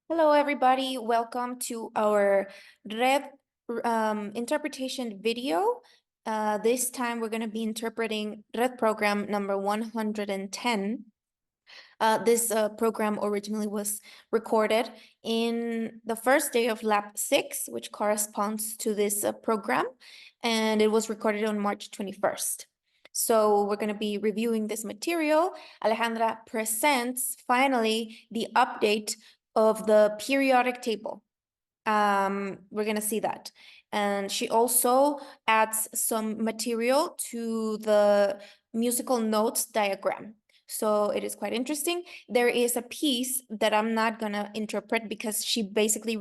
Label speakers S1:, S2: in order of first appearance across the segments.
S1: Hello, everybody. Welcome to our red interpretation video. This time we're going to be interpreting red program number 110. This program originally was recorded in the first day of Lab 6, which corresponds to this program, and it was recorded on March 21st. So we're going to be reviewing this material. Alejandra presents finally the update of the periodic table. We're going to see that. And she also adds some material to the musical notes diagram. So it is quite interesting. There is a piece that I'm not going to interpret because she basically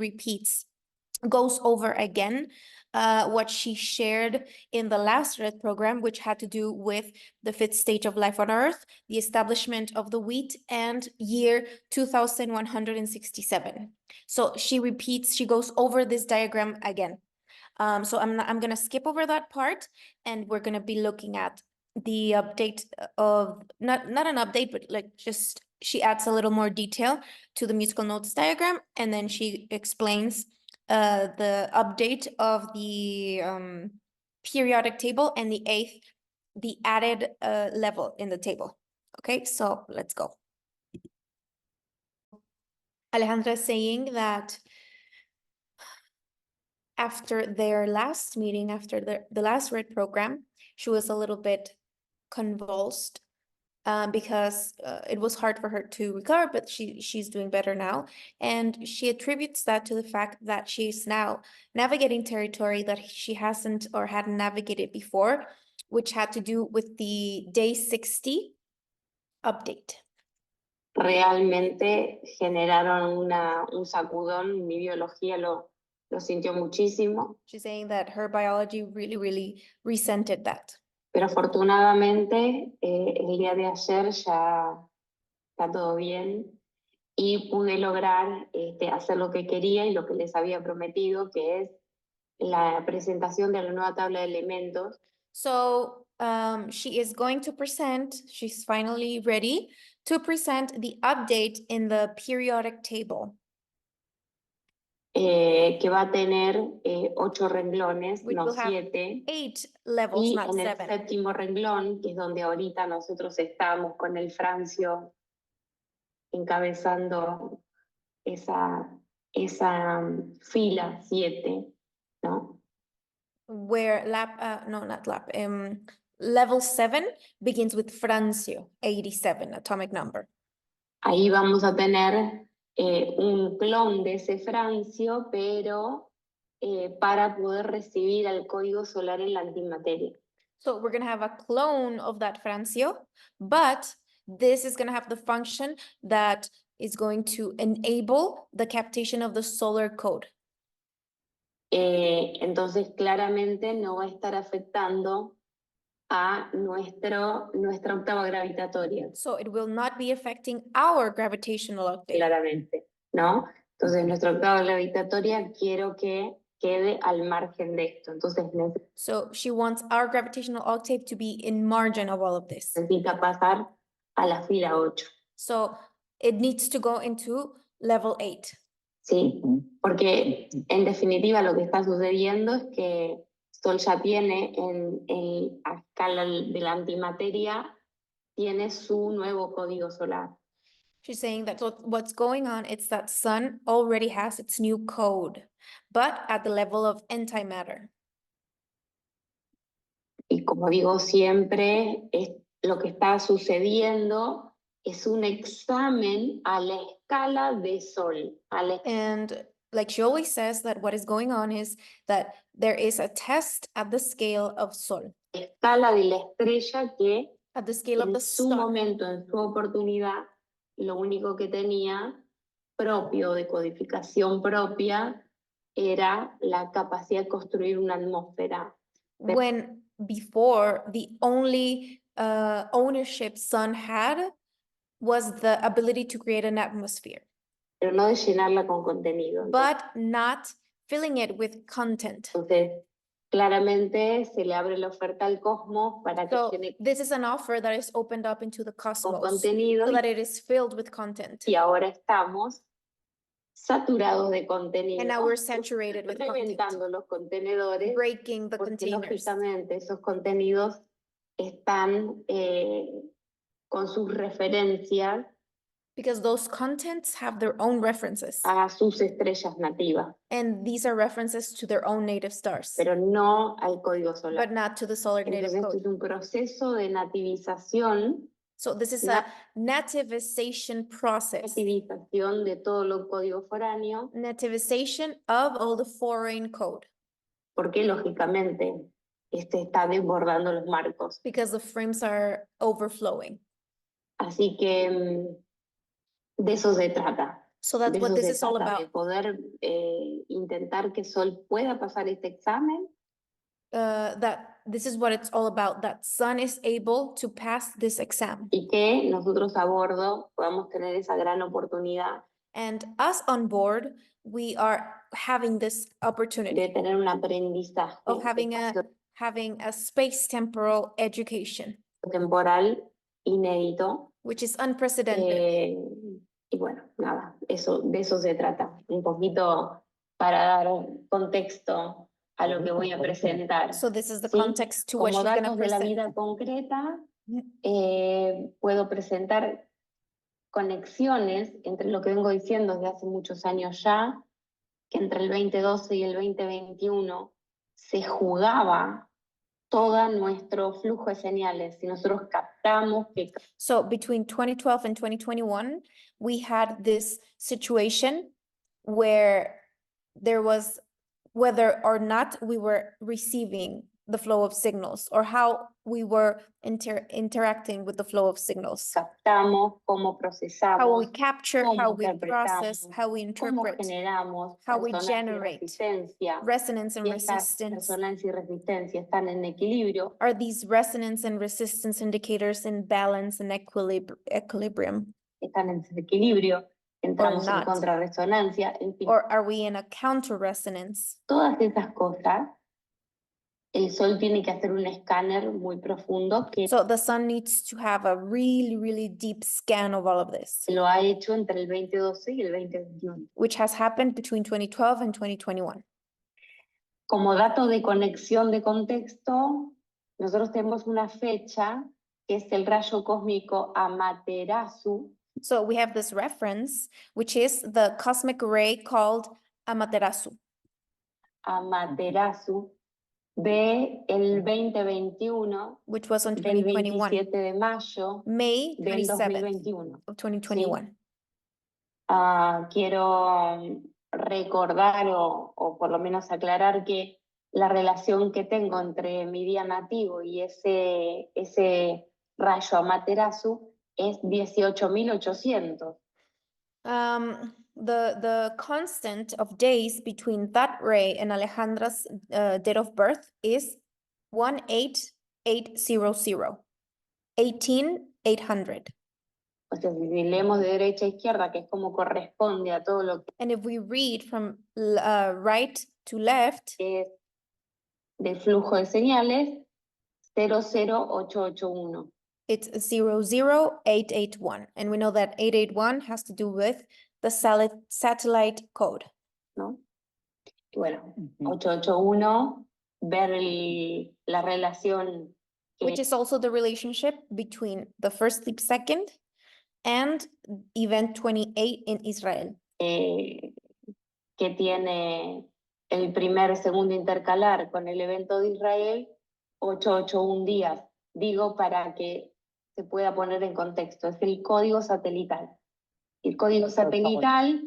S1: goes over again what she shared in the last red program, which had to do with the fifth stage of life on Earth, the establishment of the wheat, and year 2167. So she goes over this diagram again. So I'm gonna skip over that part, and we're gonna be looking at the update of not an update, but like just she adds a little more detail to the musical notes diagram, and then she explains the update of the periodic table and the added level in the table. Okay, so let's go. Alejandra is saying that after their last meeting, after the last red program, she was a little bit convulsed because it was hard for her to recover, but she's doing better now. And she attributes that to the fact that she's now navigating territory that she hasn't or hadn't navigated before, which had to do with the day 60 update.
S2: Realmente generaron un sacudón, mi biología lo sintió muchísimo,
S1: She's saying that her biology really resented that.
S2: pero afortunadamente el día de ayer ya está todo bien y pude lograr hacer lo que quería y lo que les había prometido, que es la presentación de la nueva tabla de elementos.
S1: So she is going to present, she's finally ready to present the update in the periodic table.
S2: Que va a tener 8 renglones,
S1: Which
S2: no
S1: will have
S2: 7.
S1: 8 levels,
S2: Y
S1: not
S2: en el
S1: 7.
S2: séptimo renglón, que es donde ahorita nosotros estamos con el Francio encabezando esa fila 7, ¿no?
S1: Where level 7 begins with Francio, 87, atomic number.
S2: Ahí vamos a tener un clon de ese Francio, pero para poder recibir al código solar en la antimateria.
S1: So we're going to have a clone of that Francio, but this is going to have the function that is going to enable the captation of the solar code.
S2: Entonces claramente no va a estar afectando a nuestra octava gravitatoria.
S1: So it will not be affecting our gravitational octave.
S2: Claramente, ¿no? Entonces nuestra octava gravitatoria quiero que quede al margen de esto. Entonces
S1: So she wants our gravitational octave to be in margin of all of this.
S2: necesita pasar a la fila 8.
S1: So it needs to go into level 8.
S2: Sí, porque en definitiva lo que está sucediendo es que Sol ya tiene a escala de la antimateria, tiene su nuevo código solar.
S1: She's saying that what's going on is that Sun already has its new code, but at the level of antimatter.
S2: Y como digo siempre, lo que está sucediendo es un examen a la escala de Sol.
S1: And like she always says, that what is going on is that there is a test at the scale of Sol.
S2: Escala de la estrella que
S1: at the scale of
S2: en
S1: the
S2: su
S1: star.
S2: momento, en su oportunidad, lo único que tenía propio, de codificación propia, era la capacidad de construir una atmósfera.
S1: When before the only ownership Sun had was the ability to create an atmosphere,
S2: Pero no de llenarla con contenido.
S1: but not filling it with content.
S2: Entonces, claramente se le abre la oferta al cosmos para que
S1: So
S2: llene
S1: this is an offer that is opened up into the
S2: con
S1: cosmos
S2: contenido
S1: so that it is filled with content.
S2: y ahora estamos saturados de contenido,
S1: and now we're saturated with content,
S2: reventando los contenedores,
S1: breaking the
S2: porque
S1: containers,
S2: lógicamente esos contenidos están con sus referencias
S1: because those contents have their own references,
S2: a sus estrellas nativas,
S1: and these are references to their own native stars,
S2: pero no al código solar.
S1: but not to the solar native
S2: Entonces, esto
S1: code.
S2: es un proceso de nativización,
S1: So this is
S2: Na-
S1: a nativization process,
S2: nativización de todo lo código foráneo,
S1: nativization of all the foreign code,
S2: porque lógicamente está desbordando los marcos.
S1: because the frames are overflowing.
S2: Así que de eso se trata.
S1: So that's
S2: De
S1: what
S2: eso
S1: this
S2: se
S1: is all
S2: trata, de
S1: about.
S2: poder intentar que Sol pueda pasar este examen
S1: That this is what it's all about, that Sun is able to pass this exam,
S2: y que nosotros a bordo podamos tener esa gran oportunidad
S1: and us on board, we are having this opportunity
S2: de tener un aprendizaje
S1: of having a space temporal education,
S2: temporal inédito.
S1: which is unprecedented.
S2: Y bueno, nada, de eso se trata. Un poquito para dar contexto a lo que voy a presentar.
S1: So this is the
S2: ¿Sí?
S1: context to what
S2: Como
S1: she's gonna
S2: datos de la
S1: present.
S2: vida concreta, puedo presentar conexiones entre lo que vengo diciendo desde hace muchos años ya, que entre el 2012 y el 2021 se jugaba todo nuestro flujo de señales. Si nosotros captamos que
S1: So between 2012 and 2021, we had this situation where there was whether or not we were receiving the flow of signals, or how we were interacting with the flow of signals,
S2: captamos, cómo
S1: how we
S2: procesamos,
S1: capture,
S2: cómo
S1: how we process,
S2: interpretamos,
S1: how we
S2: cómo
S1: interpret,
S2: generamos
S1: how we
S2: resonancia y
S1: generate
S2: resistencia.
S1: resonance and
S2: Y estas
S1: resistance.
S2: resonancia y resistencia están en equilibrio,
S1: Are these resonance and resistance indicators in balance and equilibrium?
S2: están en desequilibrio, entramos en
S1: not.
S2: contrarresonancia, en fin,
S1: Or are we in a counter resonance?
S2: todas esas cosas. El Sol tiene que hacer un escáner muy profundo que
S1: So the Sun needs to have a really, really deep scan of all of this,
S2: lo ha hecho entre el 2012 y el 2021.
S1: which has happened between 2012 and 2021.
S2: Como dato de conexión de contexto, nosotros tenemos una fecha que es el rayo cósmico Amaterasu,
S1: So we have this reference, which is the cosmic ray called Amaterasu,
S2: de el 2021,
S1: which was on
S2: del
S1: 2021,
S2: 27 de mayo
S1: May
S2: del
S1: 27th
S2: 2021.
S1: of 2021.
S2: Quiero recordar o por lo menos aclarar que la relación que tengo entre mi día nativo y ese rayo Amaterasu es 18.800.
S1: The constant of days between that ray and Alejandra's date of birth is 18800, 18,800.
S2: O sea, si leemos de derecha a izquierda, que es como corresponde a todo lo
S1: And if we read from right to left,
S2: que es del flujo de señales, 00881.
S1: it's 00881. And we know that 881 has to do with the satellite code.
S2: ¿No? Y bueno, 881, ver la relación
S1: Which is also the relationship between the first leap second and event 28 in Israel.
S2: Que tiene el primer segundo intercalar con el evento de Israel, 881 días. Digo para que se pueda poner en contexto, es el código satelital. El código satelital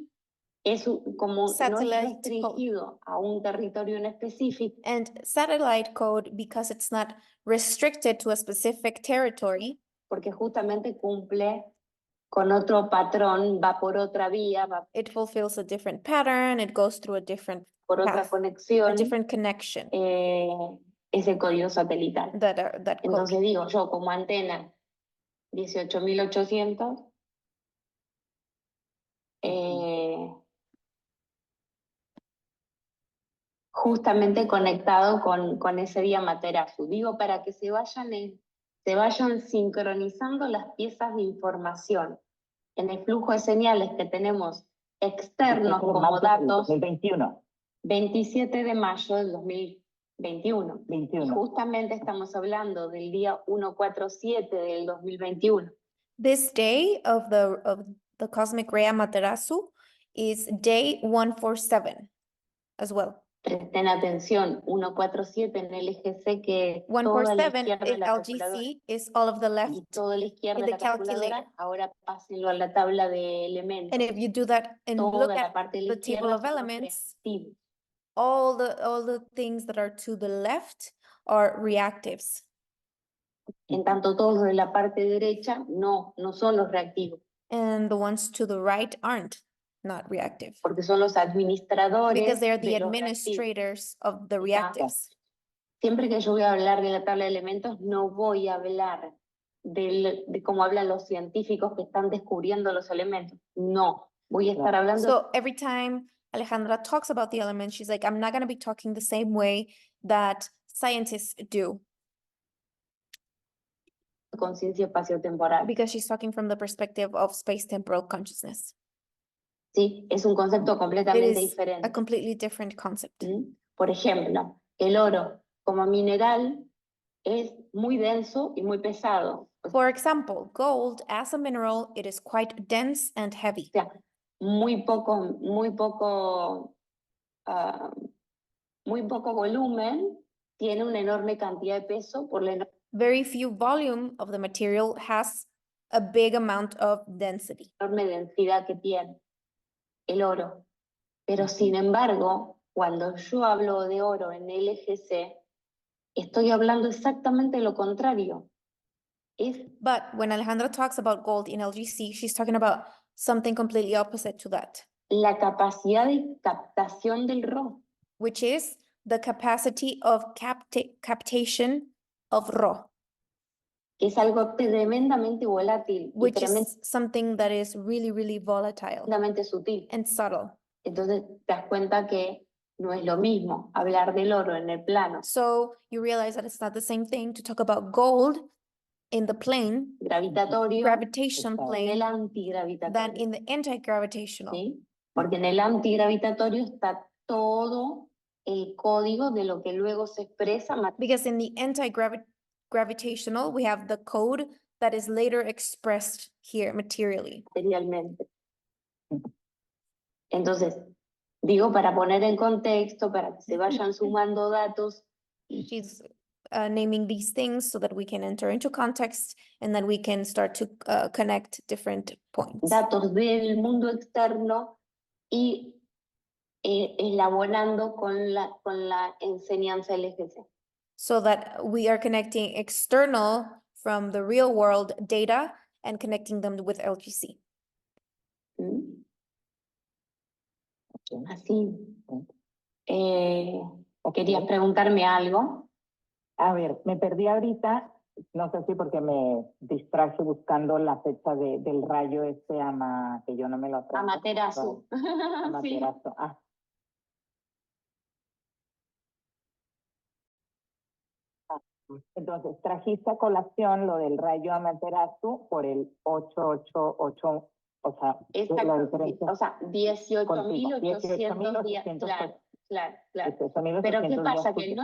S2: es como no es restringido a un territorio en específico.
S1: And satellite code, because it's not restricted to a specific territory,
S2: porque justamente cumple con otro patrón, va por otra vía, va
S1: it fulfills a different pattern, it goes through a different
S2: por otra
S1: path, a
S2: conexión,
S1: different connection.
S2: Es el código satelital.
S1: That
S2: Entonces
S1: code.
S2: digo, yo como antena 18.800, justamente conectado con ese día Amaterasu. Digo, para que se vayan sincronizando las piezas de información en el flujo de señales que tenemos externos como
S3: marzo del
S2: datos
S3: 2021.
S2: 27 de mayo del 2021. Y
S3: 21.
S2: justamente estamos hablando del día 147 del 2021.
S1: This day of the cosmic ray Amaterasu is day 147 as well.
S2: Presten atención, 147 en el eje C, que es toda la
S1: 147
S2: izquierda de
S1: in
S2: la calculadora.
S1: LGC is all of the
S2: Y
S1: left.
S2: toda la izquierda
S1: in
S2: de
S1: the
S2: la calculadora,
S1: calculator.
S2: ahora pásenlo a la tabla de elementos.
S1: And if you do that and look
S2: Toda la
S1: at
S2: parte de la
S1: the table
S2: izquierda
S1: of
S2: son los
S1: elements,
S2: reactivos.
S1: all the things that are to the left are reactives.
S2: En tanto, todos los de la parte derecha no son los reactivos,
S1: And the ones to the right aren't, not reactive.
S2: porque son los administradores
S1: Because they're the
S2: de los reactivos.
S1: administrators of the
S2: Está.
S1: reactives.
S2: Siempre que yo voy a hablar de la tabla de elementos, no voy a hablar de cómo hablan los científicos que están descubriendo los elementos. No, voy a estar hablando
S1: So every time Alejandra talks about the elements, she's like, I'm not going to be talking the same way that scientists do,
S2: de conciencia espaciotemporal.
S1: because she's talking from the perspective of space-temporal consciousness.
S2: ¿Sí? Es un concepto
S1: It
S2: completamente
S1: is a
S2: diferente.
S1: completely different concept.
S2: ¿Mm? Por ejemplo, el oro como mineral es muy denso y muy pesado. O
S1: For example, gold as a mineral, it is quite dense and heavy.
S2: sea, muy poco volumen, tiene una enorme cantidad de peso por la
S1: Very few volume of the material has a big amount of density.
S2: enorme densidad que tiene el oro. Pero sin embargo, cuando yo hablo de oro en LGC, estoy hablando exactamente lo contrario. Es
S1: But when Alejandra talks about gold in LGC, she's talking about something completely opposite to that,
S2: la capacidad de captación del RO.
S1: which is the capacity of captation of raw,
S2: Que es algo tremendamente volátil y
S1: which is something that is really, really volatile
S2: tremendamente sutil.
S1: and subtle.
S2: Entonces te das cuenta que no es lo mismo hablar del oro en el plano
S1: So you realize that it's not the same thing to talk about gold in the plane,
S2: gravitatorio
S1: gravitational
S2: en el
S1: plane, than
S2: antigravitatorio.
S1: in the anti-gravitational.
S2: ¿Sí? Porque en el antigravitatorio está todo el código de lo que luego se expresa
S1: Because in the anti-gravitational, we have the code that is later expressed here materially.
S2: materialmente. Entonces, digo para poner en contexto, para que se vayan sumando datos.
S1: She's naming these things so that we can enter into context and then we can start to connect different points.
S2: Datos del mundo externo y elaborando con la enseñanza LGC.
S1: So that we are connecting external from the real world data and connecting them with LGC.
S2: ¿Mm? Así. ¿Querías preguntarme algo?
S3: A ver, me perdí ahorita, no sé si porque me distraje buscando la fecha del rayo que yo no me lo aprendo.
S2: Amaterasu. Sí.
S3: Amaterasu. Entonces, trajiste a colación lo del rayo Amaterasu por el 888, o sea, la diferencia.
S2: O sea, 18.800 días. Claro. Pero ¿qué pasa? Que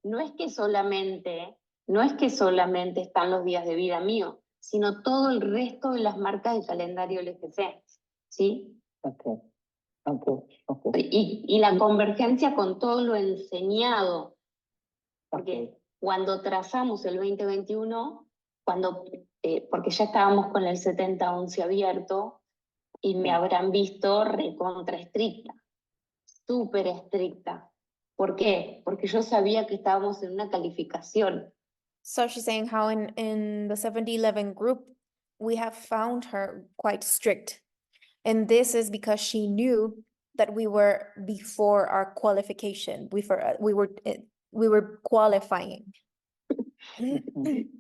S2: no es que solamente están los días de vida mío, sino todo el resto de las marcas del calendario LGC, ¿sí?
S3: Okay.
S2: Y la convergencia con todo lo enseñado, porque cuando trazamos el 2021, porque ya estábamos con el 70-11 abierto, y me habrán visto recontra estricta, súper estricta. ¿Por qué? Porque yo sabía que estábamos en una calificación.
S1: So she's saying how in the 7011 group, we have found her quite strict. And this is because she knew that we were before our qualification, we were qualifying.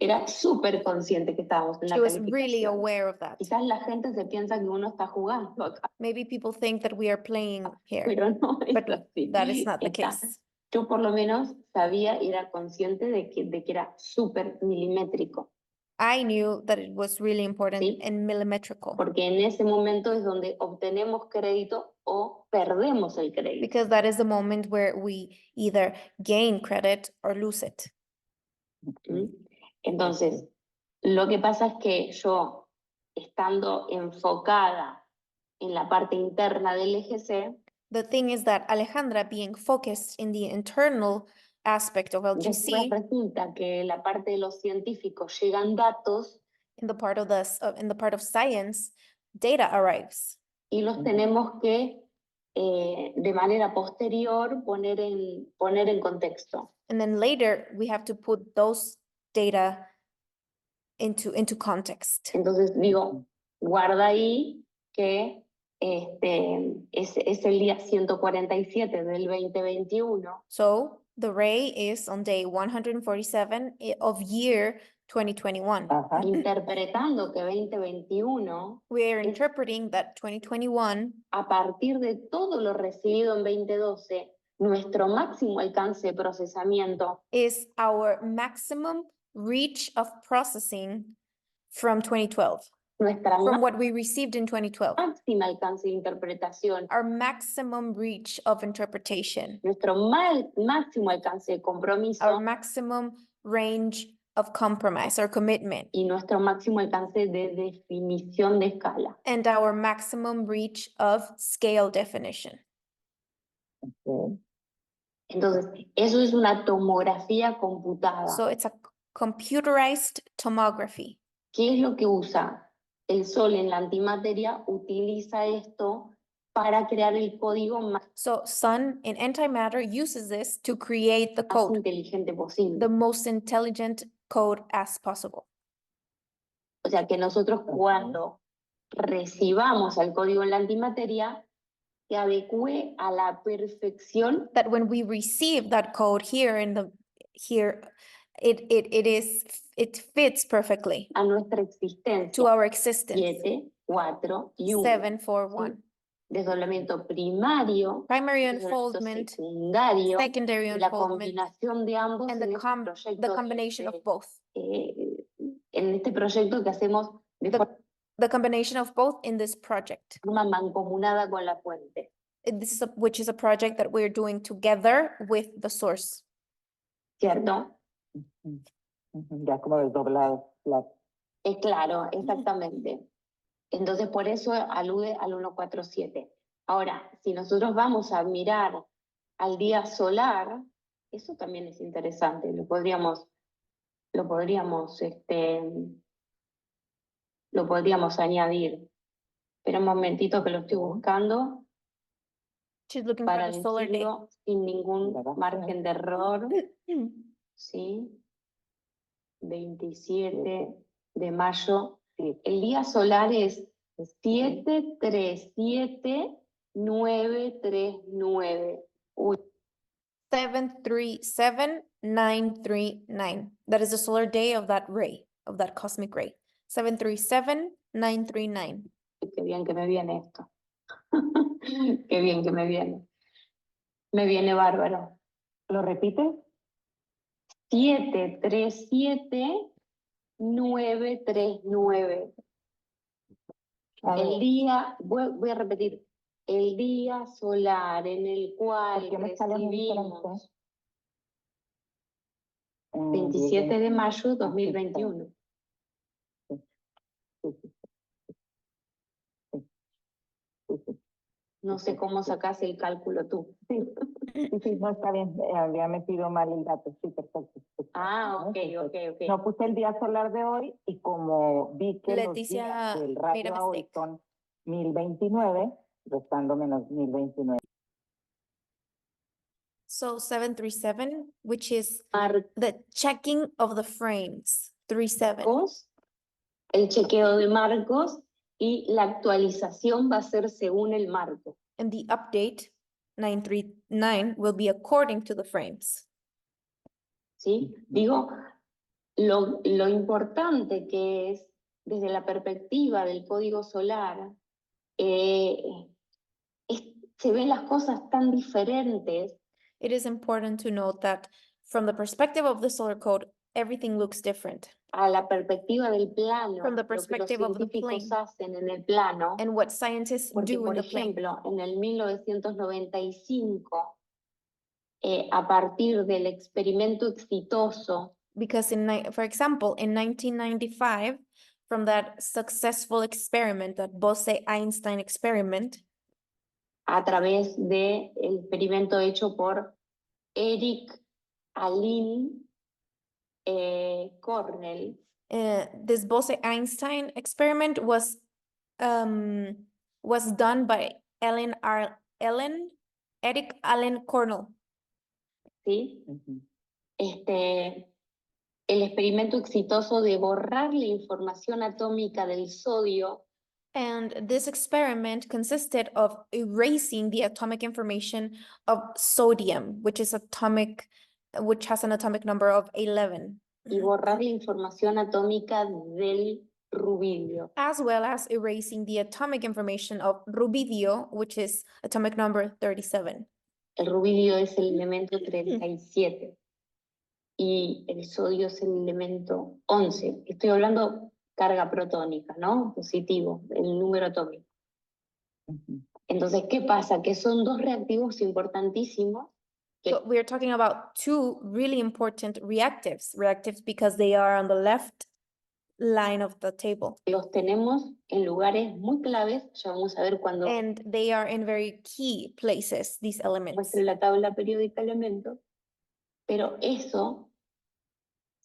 S2: Era súper consciente que estábamos en la
S1: She was
S2: calificación.
S1: really aware of that.
S2: Quizás la gente se piensa que uno está jugando acá,
S1: Maybe people think that we are playing here,
S2: pero no es
S1: but
S2: así.
S1: that is not the
S2: Está.
S1: case.
S2: Yo por lo menos sabía y era consciente de que era súper milimétrico.
S1: I knew that it was really important
S2: Sí.
S1: and millimetrical
S2: porque en ese momento es donde obtenemos crédito o perdemos el crédito.
S1: because that is the moment where we either gain credit or lose it.
S2: ¿Mm? Entonces, lo que pasa es que yo, estando enfocada en la parte interna del eje C,
S1: The thing is that Alejandra, being focused in the internal aspect of
S2: después
S1: LGC,
S2: resulta que en la parte de los científicos llegan datos
S1: in the part of in the part of science, data arrives.
S2: y los tenemos que de manera posterior poner en contexto.
S1: And then later we have to put those data into context.
S2: Entonces digo, guarda ahí que es el día 147 del 2021
S1: So the ray is on day 147 of year 2021.
S3: Ajá.
S2: interpretando que 2021,
S1: We are
S2: Es-
S1: interpreting that 2021
S2: a partir de todo lo recibido en 2012, nuestro máximo alcance de procesamiento
S1: is our maximum reach of processing from 2012,
S2: nuestra
S1: from what we received in 2012,
S2: máxima alcance de interpretación,
S1: our maximum reach of interpretation,
S2: nuestro máximo alcance de compromiso
S1: our maximum range of compromise or commitment,
S2: y nuestro máximo alcance de definición de escala.
S1: and our maximum reach of scale definition.
S3: Ok.
S2: Entonces, eso es una tomografía computada.
S1: So it's a computerized tomography.
S2: ¿Qué es lo que usa? El Sol en la antimateria utiliza esto para crear el código más
S1: So Sun in antimatter uses this to create the code,
S2: inteligente posible.
S1: the most intelligent code as possible.
S2: O sea que nosotros cuando recibamos el código en la antimateria, se adecue a la perfección
S1: That when we receive that code here it fits perfectly
S2: a nuestra existencia.
S1: to our existence.
S2: 7, 4 y 1.
S1: 7, 4, 1.
S2: Desdoblamiento primario,
S1: Primary
S2: desdoblamiento
S1: unfoldment,
S2: secundario,
S1: secondary
S2: y la
S1: unfoldment,
S2: combinación de ambos
S1: and
S2: en
S1: the
S2: este proyecto
S1: the combination of both.
S2: En este proyecto que hacemos de
S1: The combination of both in this project.
S2: forma mancomunada con la fuente.
S1: This is which is a project that we're doing together with the source.
S2: ¿Cierto?
S3: Ujú. Ujú. Ya como desdoblar la...
S2: Es claro, exactamente. Entonces, por eso alude al 147. Ahora, si nosotros vamos a mirar al día solar, eso también es interesante. Lo podríamos añadir. Espera un momentito que lo estoy buscando
S1: She's looking
S2: para
S1: for the solar day.
S2: decirlo sin ningún
S3: Gracias.
S2: margen de error. ¿Sí? 27 de mayo. El día solar es 737939. Uy,
S1: 737939. That is the solar day of that ray, of that cosmic ray. 737939.
S2: qué bien que me viene esto. Qué bien que me viene. Me viene bárbaro.
S3: ¿Lo repite?
S2: 737939.
S3: A
S2: El
S3: ver,
S2: día, voy a repetir, el día solar en el cual
S3: ¿por qué me sale muy
S2: recibimos
S3: diferente?
S2: 27 de mayo 2021.
S3: Sí, sí, sí. Sí, sí.
S2: No sé cómo sacas el cálculo tú.
S3: Sí, sí, no está bien. Había metido mal el dato. Sí, perfecto. Perfecto.
S2: Ah, ok,
S3: Perfecto.
S2: ok, ok.
S3: No puse el día solar de hoy y como vi que
S1: Leticia
S3: los días del
S1: made a
S3: radio a hoy
S1: mistake.
S3: son 1029, restando menos 1029.
S1: So 737, which is
S2: Marcos,
S1: the checking of the frames. 37.
S2: el chequeo de marcos y la actualización va a ser según el marco.
S1: And the update 939 will be according to the frames.
S2: ¿Sí? Digo, lo importante que es, desde la perspectiva del código solar, se ven las cosas tan diferentes
S1: It is important to note that from the perspective of the solar code, everything looks different.
S2: a la perspectiva del plano,
S1: From the
S2: lo que los
S1: perspective of the
S2: científicos
S1: plane.
S2: hacen en el plano,
S1: And what scientists
S2: porque
S1: do
S2: por
S1: in the plane.
S2: ejemplo, en el 1995, a partir del experimento exitoso
S1: Because for example, in 1995, from that successful experiment, that Bose-Einstein experiment,
S2: a través del experimento hecho por Eric Aline Cornell,
S1: this Bose-Einstein experiment was done by Eric Allen Cornell.
S2: ¿sí?
S3: Ujú.
S2: El experimento exitoso de borrar la información atómica del sodio
S1: And this experiment consisted of erasing the atomic information of sodium, which has an atomic number of 11.
S2: y borrar la información atómica del rubidio.
S1: As well as erasing the atomic information of rubidio, which is atomic number 37.
S2: El rubidio es el elemento 37 y el sodio es el elemento 11. Estoy hablando carga protónica, ¿no? Positivo, el número atómico.
S3: Ujú.
S2: Entonces, ¿qué pasa? Que son dos reactivos importantísimos que
S1: So we're talking about two really important reactives because they are on the left line of the table.
S2: los tenemos en lugares muy claves. Ya vamos a ver cuando
S1: And they are in very key places, these elements.
S2: muestre la tabla periódica de elementos. Pero eso,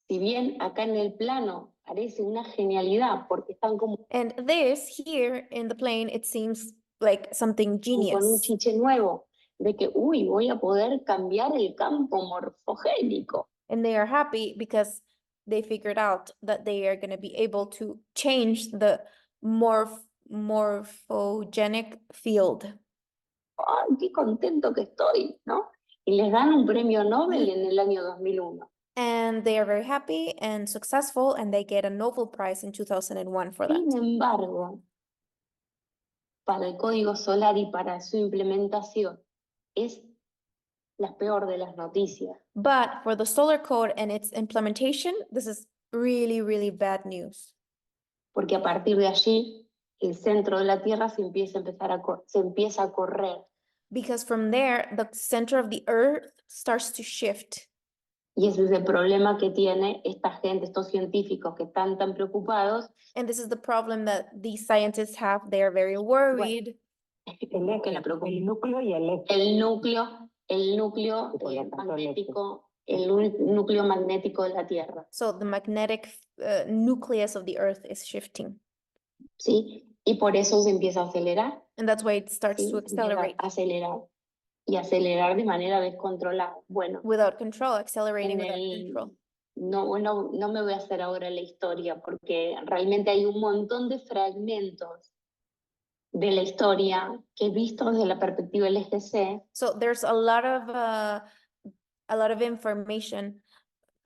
S2: si bien acá en el plano parece una genialidad porque están como
S1: And this here in the plane, it seems like something
S2: con un
S1: genius.
S2: chiche nuevo, de que, uy, voy a poder cambiar el campo morfogénico.
S1: And they are happy because they figured out that they are going to be able to change the morphogenic field.
S2: ¡Ay, qué contento que estoy! ¿No? Y les dan un premio Nobel en el año 2001.
S1: And they are very happy and successful, and they get a Nobel Prize in 2001 for that.
S2: Sin embargo, para el código solar y para su implementación, es la peor de las noticias.
S1: But for the solar code and its implementation, this is really, really bad news.
S2: Porque a partir de allí, el centro de la Tierra se empieza a correr.
S1: Because from there, the center of the earth starts to shift.
S2: Y ese es el problema que tiene esta gente, estos científicos que están tan preocupados.
S1: And this is the problem that these scientists have. They are very worried.
S3: El eje,
S2: que la preocupa.
S3: el núcleo y el eje.
S2: El núcleo
S3: Y por lo tanto, el eje.
S2: magnético, el núcleo magnético de la Tierra.
S1: So the magnetic nucleus of the earth is shifting.
S2: ¿Sí? Y por eso se empieza a acelerar.
S1: And that's why it starts
S2: ¿sí?
S1: to
S2: Empieza
S1: accelerate
S2: a acelerar. Y acelerar de manera descontrolada. Bueno,
S1: without control, accelerating
S2: en
S1: without
S2: el-
S1: control.
S2: no me voy a hacer ahora la historia porque realmente hay un montón de fragmentos de la historia que visto desde la perspectiva del LGC
S1: So there's a lot of information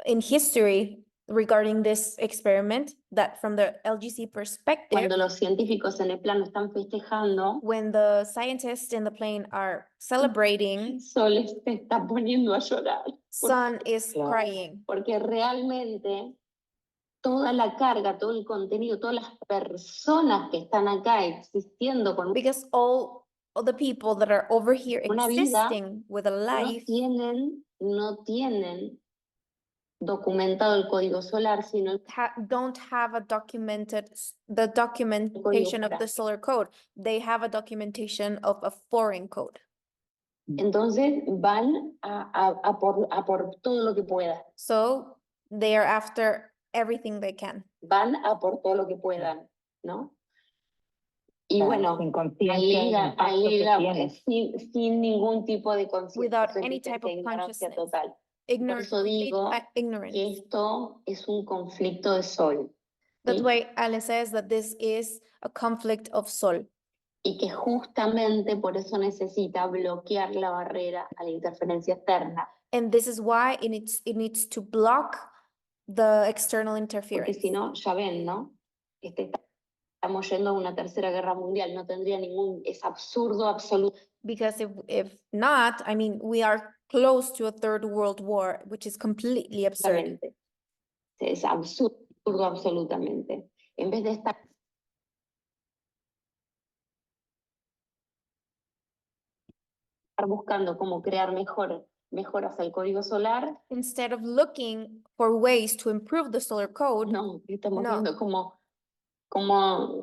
S1: in history regarding this experiment that from the LGC perspective,
S2: cuando los científicos en el plano están festejando,
S1: when the scientists in the plane are celebrating,
S2: Sol se está poniendo a llorar
S1: sun is
S3: Claro.
S1: crying.
S2: porque realmente toda la carga, todo el contenido, todas las personas que están acá existiendo con
S1: Because all the people that are over here
S2: Una vida
S1: existing with a
S2: no
S1: life
S2: tienen documentado el código solar, sino el
S1: don't have a the documentation of the solar code. They have a documentation of a foreign code.
S2: entonces van a por todo lo que puedan,
S1: So they are after everything they can.
S2: van a por todo lo que puedan, ¿no? Y bueno,
S3: sin conciencia del impacto
S2: ahí
S3: que tiene.
S2: sin ningún tipo de conciencia,
S1: Without
S2: eso
S1: any
S2: implica
S1: type of
S2: ignorancia
S1: consciousness.
S2: total.
S1: Ignorant,
S2: eso digo
S1: complete ignorance.
S2: Que esto es un conflicto de sol.
S1: That's
S2: ¿sí?
S1: why Ale says that this is a conflict of soul.
S2: Y que justamente por eso necesita bloquear la barrera a la interferencia externa.
S1: And this is why it needs to block the external
S2: Porque
S1: interference.
S2: si no, ya ven, ¿no? Estamos yendo a una tercera guerra mundial, no tendría es absurdo absoluto.
S1: Because if not, I mean, we are close to a third world war, which is completely absurd.
S2: Es absurdo. absurdo absolutamente. En vez de estar buscando cómo crear mejoras al código solar,
S1: Instead of looking for ways to improve the solar code,
S2: no, estamos
S1: No.
S2: viendo cómo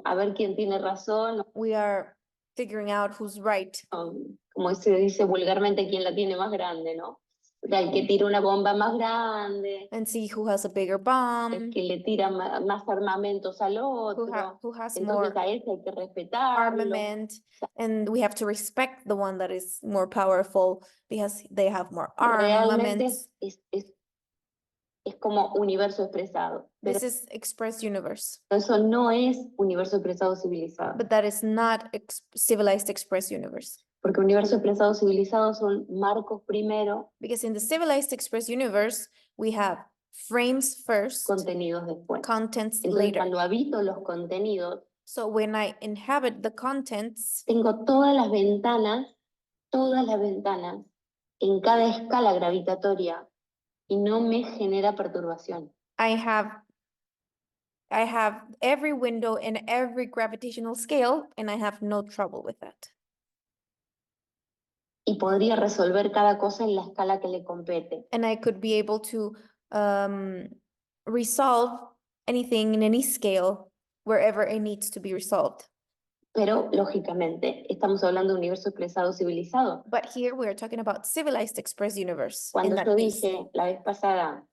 S2: a ver quién tiene razón,
S1: we are figuring out who's right.
S2: o, como se dice vulgarmente, quién la tiene más grande, ¿no? O sea, el que tira una bomba más grande,
S1: And see who has a bigger
S2: el
S1: bomb,
S2: que le tira más armamentos al
S1: who,
S2: otro.
S1: who has
S2: Entonces
S1: more
S2: a ese hay que respetarlo.
S1: armament, and we have to respect the one that is more powerful because they have more
S2: Realmente
S1: armaments.
S2: es como universo expresado. Pero
S1: This is express universe,
S2: eso no es universo expresado civilizado.
S1: but that is not civilized express universe.
S2: Porque universo expresado civilizado son marcos primero,
S1: Because in the civilized express universe, we have frames first,
S2: contenidos después.
S1: contents
S2: Entonces,
S1: later.
S2: cuando habito los contenidos,
S1: So when I inhabit the contents,
S2: tengo todas las ventanas en cada escala gravitatoria y no me genera perturbación.
S1: I have every window in every gravitational scale, and I have no trouble with that.
S2: Y podría resolver cada cosa en la escala que le compete.
S1: And I could be able to resolve anything in any scale wherever it needs to be resolved.
S2: Pero, lógicamente, estamos hablando de universo expresado civilizado.
S1: But here we are talking about civilized express universe. In
S2: Cuando
S1: that
S2: yo
S1: case,
S2: dije la vez pasada,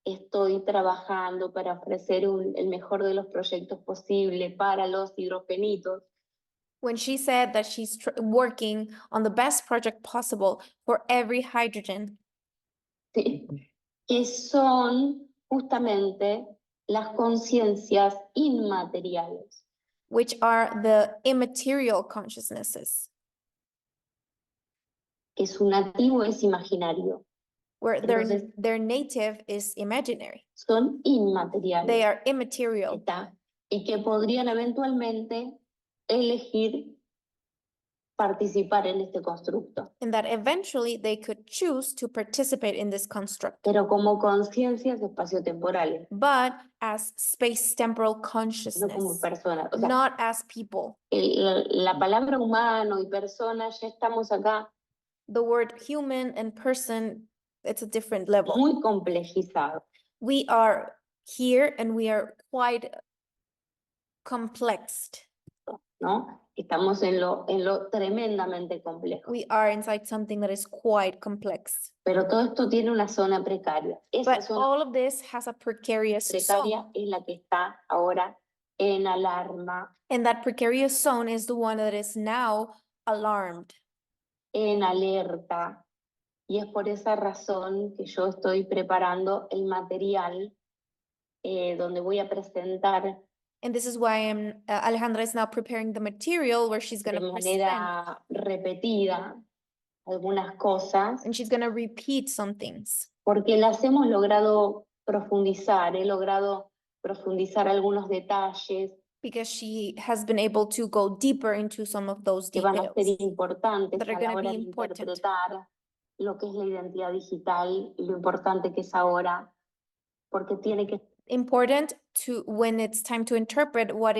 S2: estoy trabajando para ofrecer el mejor de los proyectos posible para los hidrogenitos,
S1: when she said that she's working on the best project possible for every hydrogen,
S2: ¿sí? Que son justamente las conciencias inmateriales.
S1: which are the immaterial consciousnesses,
S2: Que su nativo es imaginario,
S1: where
S2: Entonces-
S1: their native is imaginary.
S2: son inmateriales.
S1: They are immaterial.
S2: ¿Está? Y que podrían eventualmente elegir participar en este constructo,
S1: And that eventually they could choose to participate in this construct,
S2: pero como conciencias espaciotemporales,
S1: but as space-temporal
S2: no como
S1: consciousness,
S2: personas. O sea,
S1: not as people.
S2: la palabra humano y persona, ya estamos acá
S1: The word human and person, it's a different level.
S2: muy complejizado.
S1: We are here and we are quite complexed.
S2: ¿No? Estamos en lo tremendamente complejo.
S1: We are inside something that is quite complex.
S2: Pero todo esto tiene una zona precaria. Esa
S1: But
S2: zona
S1: all of this has a precarious
S2: precaria
S1: zone.
S2: es la que está ahora en alarma,
S1: And that precarious zone is the one that is now alarmed.
S2: en alerta. Y es por esa razón que yo estoy preparando el material donde voy a presentar
S1: And this is why Alejandra is now preparing the material where she's going
S2: de
S1: to present,
S2: manera repetida algunas cosas,
S1: and she's going to repeat some things.
S2: porque las hemos logrado profundizar, he logrado profundizar algunos detalles
S1: Because she has been able to go deeper into some of those
S2: que van a ser
S1: details.
S2: importantes
S1: that are
S2: a
S1: gonna
S2: la hora
S1: be
S2: de
S1: important.
S2: interpretar lo que es la identidad digital y lo importante que es ahora, porque tiene que
S1: Important to when it's time to interpret what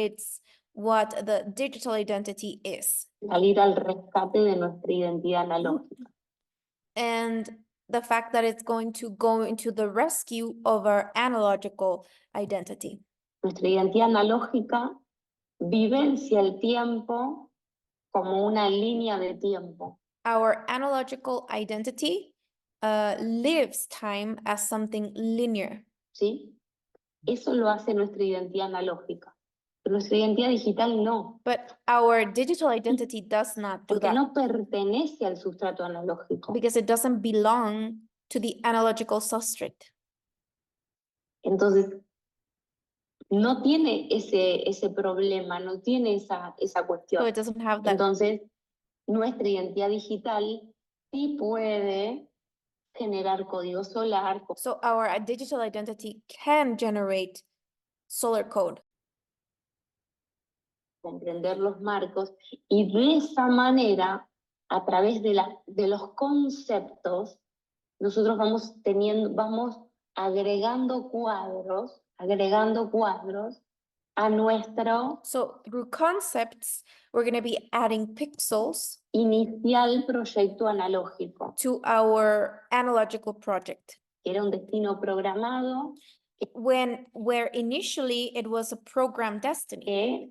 S1: the digital identity is.
S2: salir al rescate de nuestra identidad analógica.
S1: And the fact that it's going to go into the rescue of our analogical identity.
S2: Nuestra identidad analógica vivencia el tiempo como una línea de tiempo.
S1: Our analogical identity lives time as something linear.
S2: ¿Sí? Eso lo hace nuestra identidad analógica. Pero nuestra identidad digital no,
S1: But our digital identity does not do
S2: porque
S1: that
S2: no pertenece al sustrato analógico.
S1: because it doesn't belong to the analogical substrate.
S2: Entonces, no tiene ese problema, no tiene esa
S1: So
S2: cuestión.
S1: it doesn't have that.
S2: Entonces, nuestra identidad digital sí puede generar código solar,
S1: So our digital identity can generate solar code.
S2: comprender los marcos y de esa manera, a través de los conceptos, nosotros vamos agregando cuadros agregando cuadros a nuestro
S1: So through concepts, we're going to be adding pixels
S2: inicial proyecto analógico,
S1: to our analogical project.
S2: que era un destino programado
S1: Where initially it was a program destiny,
S2: que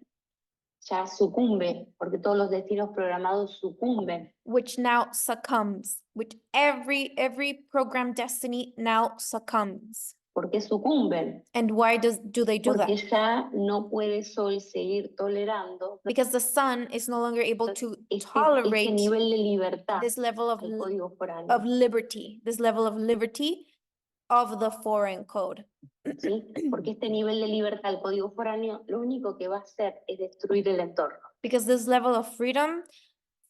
S2: ya sucumbe, porque todos los destinos programados sucumben.
S1: which now succumbs, which every program destiny now succumbs.
S2: ¿Por qué sucumben?
S1: And why do they do
S2: Porque
S1: that?
S2: ya no puede Sol seguir tolerando
S1: Because the sun is no longer able to
S2: este
S1: tolerate
S2: nivel de libertad
S1: this level of,
S2: del código foráneo.
S1: of liberty, this level of liberty of the foreign code.
S2: ¿Sí? Porque este nivel de libertad del código foráneo lo único que va a hacer es destruir el entorno.
S1: Because this level of freedom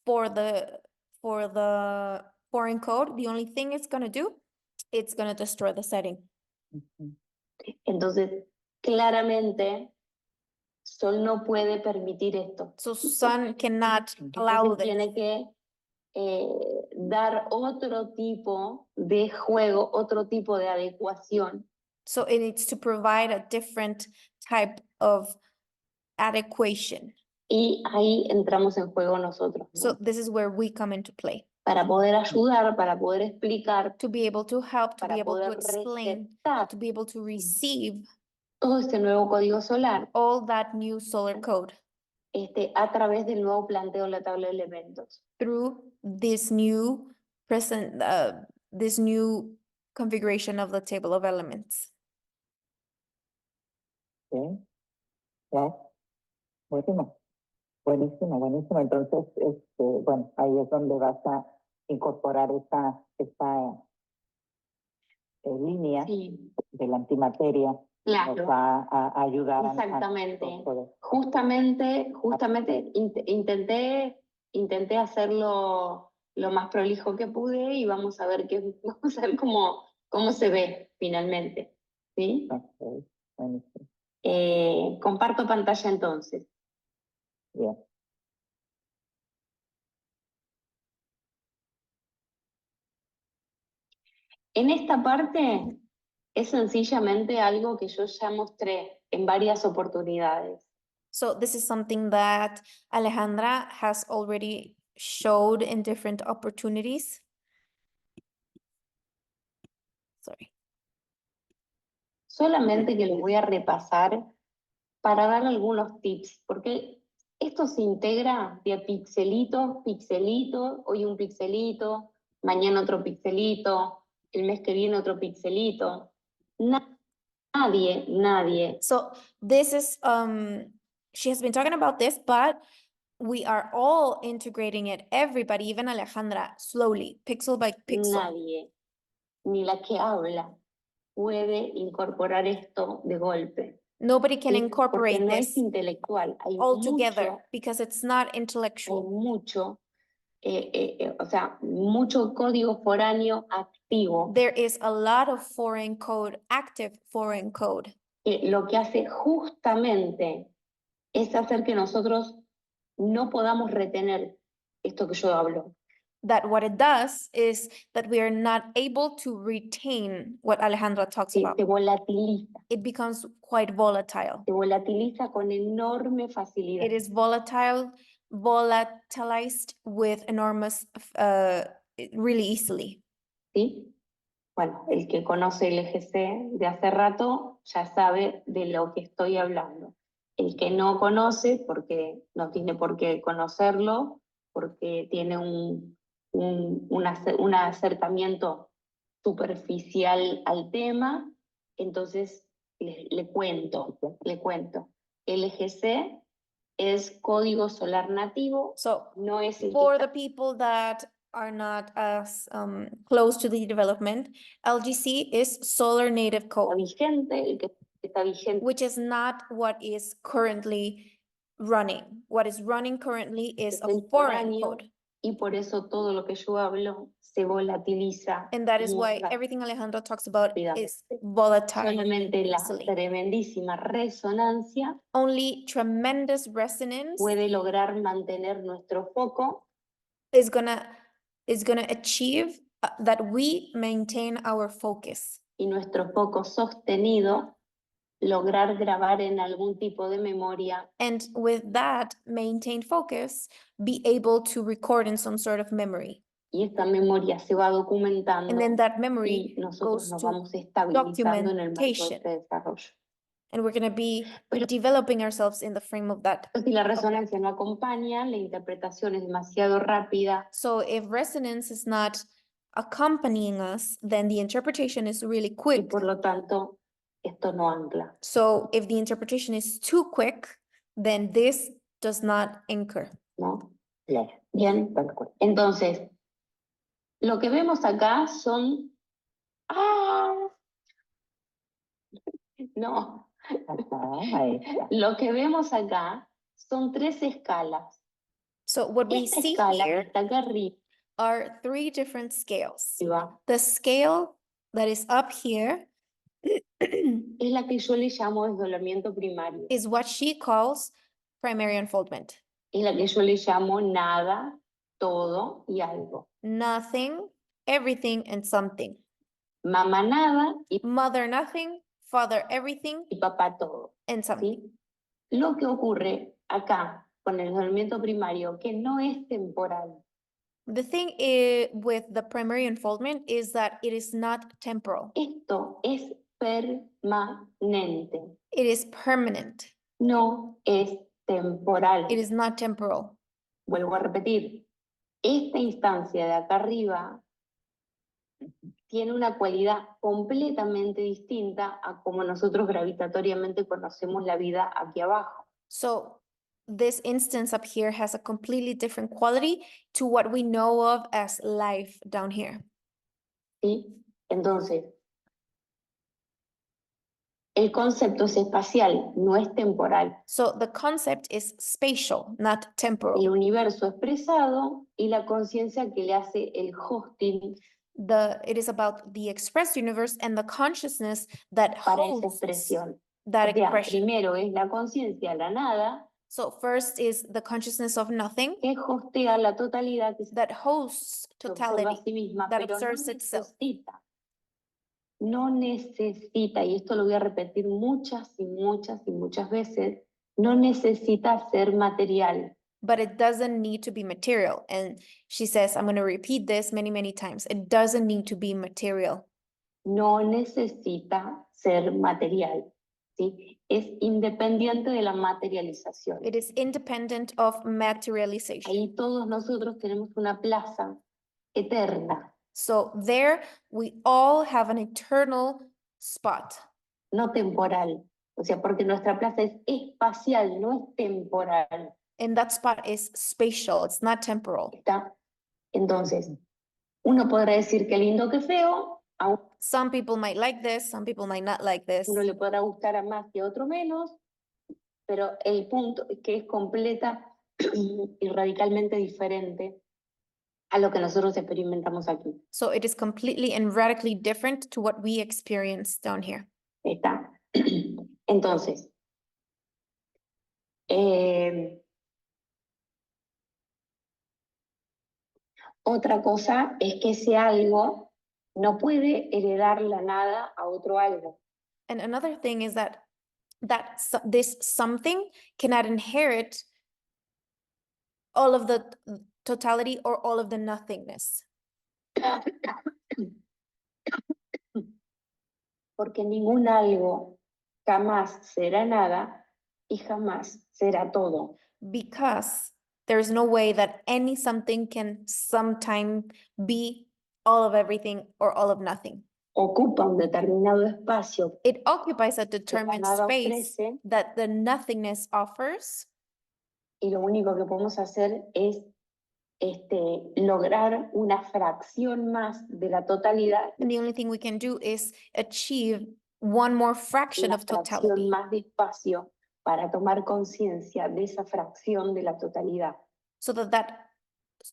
S1: for the foreign code, the only thing it's gonna do, it's gonna destroy the setting.
S3: Ujú.
S2: Entonces, claramente, Sol no puede permitir esto.
S1: So sun cannot allow
S2: Entonces
S1: this.
S2: tiene que dar otro tipo de juego, otro tipo de adecuación
S1: So it needs to provide a different type of adequation.
S2: y ahí entramos en juego nosotros, ¿no?
S1: So this is where we come into play,
S2: Para poder ayudar, para poder explicar,
S1: to be able to help, to be
S2: para
S1: able to
S2: poder
S1: explain,
S2: receptar
S1: to be able to receive
S2: todo este nuevo código solar
S1: all that new solar code
S2: a través del nuevo planteo en la tabla de elementos.
S1: through this new this new configuration of the table of elements.
S3: Sí. Ya. Buenísimo. Buenísimo, buenísimo. Entonces, bueno, ahí es donde vas a incorporar esta línea
S2: Sí,
S3: de la antimateria. Nos
S2: claro,
S3: va a ayudar
S2: exactamente.
S3: a poder.
S2: Justamente intenté hacerlo lo más prolijo que pude y vamos a ver vamos a ver cómo se ve finalmente. ¿Sí?
S3: Ok, buenísimo.
S2: Comparto pantalla entonces.
S3: Bien.
S2: En esta parte es sencillamente algo que yo ya mostré en varias oportunidades.
S1: So this is something that Alejandra has already showed in different opportunities. Sorry.
S2: Solamente que lo voy a repasar para dar algunos tips, porque esto se integra de pixelito, hoy un pixelito, mañana otro pixelito, el mes que viene otro pixelito. Nadie.
S1: So this is, she has been talking about this, but we are all integrating it, everybody, even Alejandra, slowly, pixel by pixel.
S2: Nadie, ni la que habla, puede incorporar esto de golpe.
S1: Nobody can
S2: ¿Sí?
S1: incorporate
S2: Porque no
S1: this
S2: es intelectual, hay
S1: all together
S2: mucho,
S1: because it's not
S2: hay
S1: intellectual.
S2: mucho, o sea, mucho código foráneo activo,
S1: There is a lot of foreign code, active foreign code,
S2: que lo que hace justamente es hacer que nosotros no podamos retener esto que yo hablo.
S1: that what it does is that we are not able to retain what Alejandra talks about.
S2: Se volatiliza,
S1: It becomes quite volatile.
S2: se volatiliza con enorme facilidad.
S1: It is volatilized with enormous, really easily.
S2: ¿Sí? Bueno, el que conoce el EGC de hace rato ya sabe de lo que estoy hablando. El que no conoce, porque no tiene por qué conocerlo, porque tiene un acercamiento superficial al tema, entonces le cuento. El EGC es código solar nativo,
S1: So
S2: no es el que
S1: for
S2: está
S1: the people that are not as close to the development, LGC is solar native code,
S2: vigente, el que está vigente.
S1: which is not what is currently running. What is running currently is a
S2: el
S1: foreign
S2: foráneo,
S1: code.
S2: y por eso todo lo que yo hablo se volatiliza.
S1: And that is
S2: muy
S1: why
S2: rápido.
S1: everything Alejandro talks about is
S2: Rápidamente.
S1: volatile.
S2: Solamente la
S1: easily.
S2: tremendísima resonancia
S1: Only tremendous resonance
S2: puede lograr mantener nuestro foco
S1: is gonna achieve that we maintain our focus.
S2: y nuestro foco sostenido lograr grabar en algún tipo de memoria
S1: and with that, maintain focus, be able to record in some sort of memory.
S2: y esta memoria se va documentando
S1: And then that memory
S2: y nosotros
S1: goes
S2: nos
S1: to
S2: vamos estabilizando en el marco de
S1: documentation.
S2: este desarrollo.
S1: And we're going to be
S2: Pero
S1: developing ourselves in the frame of that.
S2: si la resonancia no acompaña, la interpretación es demasiado rápida,
S1: So if resonance is not accompanying us, then the interpretation is really
S2: y
S1: quick.
S2: por lo tanto esto no ancla.
S1: So if the interpretation is too quick, then this does not anchor.
S2: ¿No?
S3: Claro,
S2: Bien,
S3: tal cual.
S2: entonces, lo que vemos acá son... ¡Ah! No,
S3: Ajá, ahí está.
S2: lo que vemos acá son 3 escalas.
S1: So what we
S2: Esta
S1: see
S2: escala que
S1: here
S2: está acá arriba
S1: are 3 different scales. The scale that is up here
S2: es la que yo le llamo desdoblamiento primario.
S1: is what she calls primary unfoldment.
S2: Es la que yo le llamo nada, todo y algo.
S1: Nothing, everything, and something.
S2: Mamá nada
S1: Mother nothing, father everything,
S2: y papá todo.
S1: and something.
S2: ¿Sí? Lo que ocurre acá con el desdoblamiento primario, que no es temporal,
S1: The thing with the primary unfoldment is that it is not temporal.
S2: esto es permanente,
S1: It is permanent.
S2: no es temporal.
S1: It is not temporal.
S2: Vuelvo a repetir, esta instancia de acá arriba tiene una cualidad completamente distinta a como nosotros gravitatoriamente conocemos la vida aquí abajo.
S1: So this instance up here has a completely different quality to what we know of as life down here.
S2: ¿Sí? Entonces, el concepto es espacial, no es temporal.
S1: So the concept is spatial, not
S2: El
S1: temporal.
S2: universo expresado y la conciencia que le hace el hosting
S1: It is about the expressed universe and the consciousness that
S2: para esa
S1: holds
S2: expresión.
S1: that
S2: O sea,
S1: expression.
S2: primero es la conciencia, la nada,
S1: So first is the consciousness of nothing
S2: que hostea la totalidad, que se
S1: that hosts
S2: observa a
S1: totality,
S2: sí misma,
S1: that
S2: pero no
S1: observes itself.
S2: no necesita, y esto lo voy a repetir muchas y muchas y muchas veces, no necesita ser material.
S1: But it doesn't need to be material. And she says, I'm going to repeat this many, many times. It doesn't need to be material.
S2: No necesita ser material, ¿sí? Es independiente de la materialización.
S1: It is independent of materialization.
S2: Ahí todos nosotros tenemos una plaza eterna,
S1: So there we all have an eternal spot.
S2: no temporal. O sea, porque nuestra plaza es espacial, no es temporal.
S1: And that spot is spatial. It's not temporal.
S2: ¿Está? Entonces, uno podrá decir que lindo, que feo, a
S1: Some people might like this. Some people might not like this.
S2: uno le podrá gustar a más y a otro menos, pero el punto es que es completa y radicalmente diferente a lo que nosotros experimentamos aquí.
S1: So it is completely and radically different to what we experience down here.
S2: ¿Está? Entonces, otra cosa es que ese algo no puede heredar la nada a otro algo.
S1: And another thing is that this something cannot inherit all of the totality or all of the nothingness.
S2: Porque ningún algo jamás será nada y jamás será todo.
S1: Because there's no way that any something can sometime be all of everything or all of nothing.
S2: Ocupa un determinado espacio
S1: It occupies a
S2: que la
S1: determined
S2: nada
S1: space
S2: ofrece
S1: that the nothingness offers,
S2: y lo único que podemos hacer es lograr una fracción más de la totalidad,
S1: and the only thing we can do is achieve one more fraction
S2: una
S1: of
S2: fracción
S1: totality,
S2: más de espacio para tomar conciencia de esa fracción de la totalidad.
S1: so that that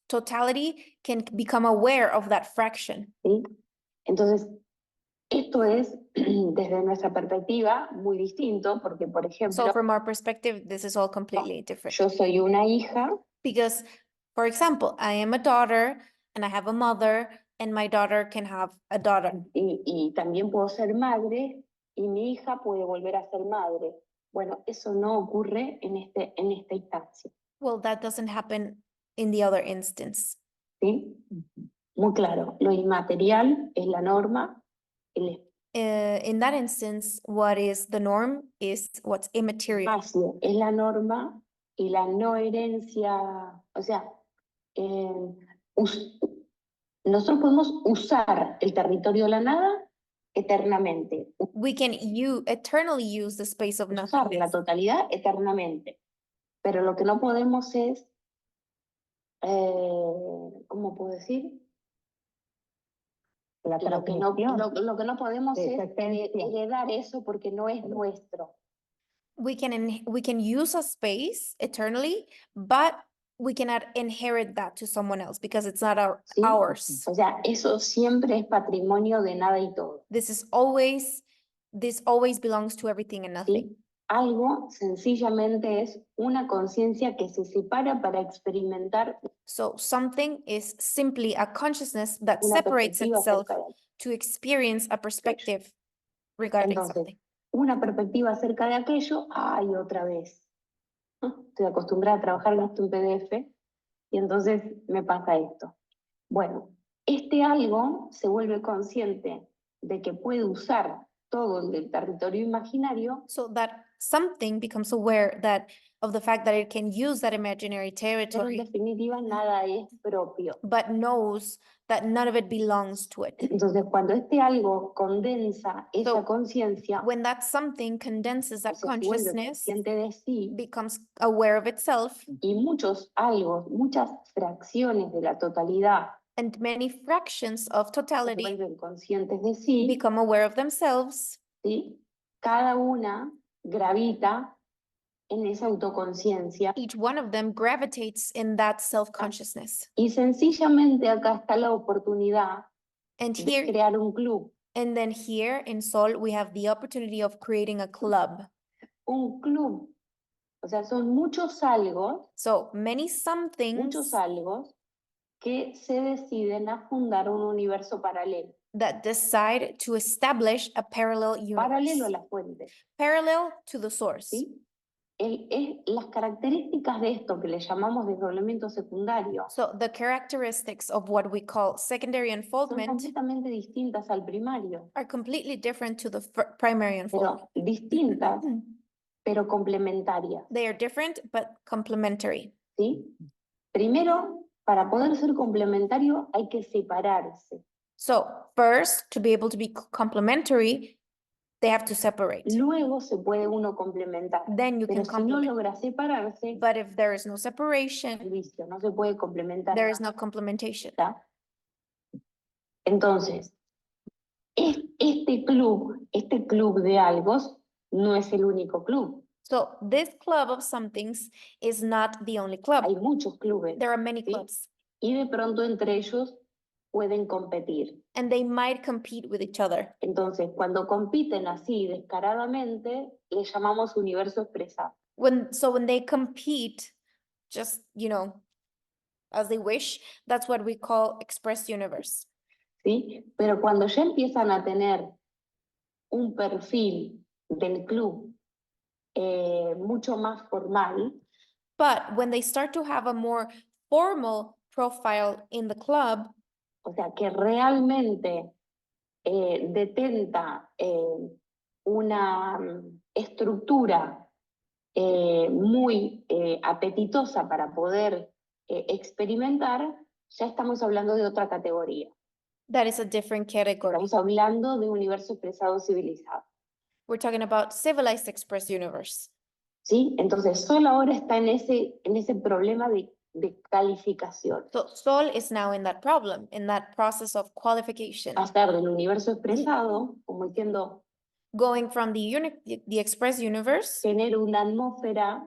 S1: totality can become aware of that fraction.
S2: ¿Sí? Entonces, esto es, desde nuestra perspectiva, muy distinto, porque, por
S1: So
S2: ejemplo,
S1: from our perspective, this is all completely different.
S2: yo soy una hija
S1: Because, for example, I am a daughter and I have a mother, and my daughter can have a daughter.
S2: y también puedo ser madre y mi hija puede volver a ser madre. Bueno, eso no ocurre en esta instancia,
S1: Well, that doesn't happen in the other instance.
S2: ¿sí? Muy claro, lo inmaterial es la norma, el
S1: In that instance, what is the norm is what's immaterial.
S2: espacio es la norma y la no herencia, o sea, nosotros podemos usar el territorio de la nada eternamente,
S1: We can eternally use the space of
S2: usar la
S1: nothingness.
S2: totalidad eternamente, pero lo que no podemos es, ¿cómo puedo decir?
S3: La
S2: Lo que no,
S3: transmisión
S2: lo que no podemos
S3: de
S2: es
S3: esa esencia.
S2: heredar eso porque no es nuestro.
S1: We can use a space eternally, but we cannot inherit that to someone else because it's not
S2: ¿Sí?
S1: ours.
S2: O sea, eso siempre es patrimonio de nada y todo.
S1: This always belongs to everything and nothing.
S2: ¿Sí? Algo sencillamente es una conciencia que se separa para experimentar
S1: So something is simply a consciousness that
S2: una
S1: separates
S2: perspectiva
S1: itself
S2: acerca de
S1: to experience a perspective regarding
S2: Entonces,
S1: something.
S2: una perspectiva acerca de aquello, ay, otra vez. Estoy acostumbrada a trabajar en esto en PDF y entonces me pasa esto. Bueno, este algo se vuelve consciente de que puede usar todo el territorio imaginario,
S1: So that something becomes aware of the fact that it can use that imaginary
S2: pero en
S1: territory,
S2: definitiva nada es propio.
S1: but knows that none of it belongs to it.
S2: Entonces, cuando este algo condensa esa
S1: So,
S2: conciencia,
S1: When that something condenses
S2: o
S1: that
S2: sea, se vuelve
S1: consciousness,
S2: consciente de sí,
S1: becomes aware of itself,
S2: y muchos algo, muchas fracciones de la totalidad
S1: and many fractions of
S2: se
S1: totality
S2: vuelven conscientes de sí,
S1: become aware of themselves,
S2: ¿sí? Cada una gravita en esa autoconciencia
S1: each one of them gravitates in that self-consciousness.
S2: y sencillamente acá está la oportunidad
S1: And
S2: de
S1: here,
S2: crear un club.
S1: and then here in Sol, we have the opportunity of creating a club.
S2: Un club, o sea, son muchos algos
S1: So many somethings
S2: que se deciden a fundar un universo paralelo,
S1: that decide to establish a parallel
S2: paralelo a
S1: universe,
S2: la fuente,
S1: parallel to the source.
S2: ¿sí? Las características de esto que le llamamos desdoblamiento secundario
S1: So the characteristics of what we call secondary
S2: son
S1: unfoldment
S2: completamente distintas al primario,
S1: are completely different to the primary unfoldment.
S2: pero distintas, pero complementarias,
S1: They are different but complementary.
S2: ¿sí? Primero, para poder ser complementario hay que separarse.
S1: So first, to be able to be complementary, they have to separate.
S2: Luego se puede uno complementar.
S1: Then you
S2: Pero
S1: can
S2: si no
S1: complement.
S2: logra separarse,
S1: But if there is no separation,
S2: servicio, no se puede complementar.
S1: there is no complementation.
S2: ¿Está? Entonces, este club de algos no es el único club.
S1: So this club of somethings is not the only club.
S2: Hay muchos clubes
S1: There are many
S2: ¿sí?
S1: clubs,
S2: y de pronto entre ellos pueden competir.
S1: and they might compete with each other.
S2: Entonces, cuando compiten así descaradamente, le llamamos universo expresado.
S1: When they compete, just, as they wish, that's what we call express universe.
S2: ¿Sí? Pero cuando ya empiezan a tener un perfil del club mucho más formal,
S1: But when they start to have a more formal profile in the club,
S2: o sea, que realmente detenta una estructura muy apetitosa para poder experimentar, ya estamos hablando de otra categoría.
S1: that is a different category.
S2: Estamos hablando de universo expresado civilizado.
S1: We're talking about civilized express universe.
S2: ¿Sí? Entonces, solo ahora está en ese problema de calificación.
S1: So Sol is now in that problem, in that process of qualification,
S2: Pasar del universo expresado, como diciendo,
S1: going from the express universe,
S2: tener una atmósfera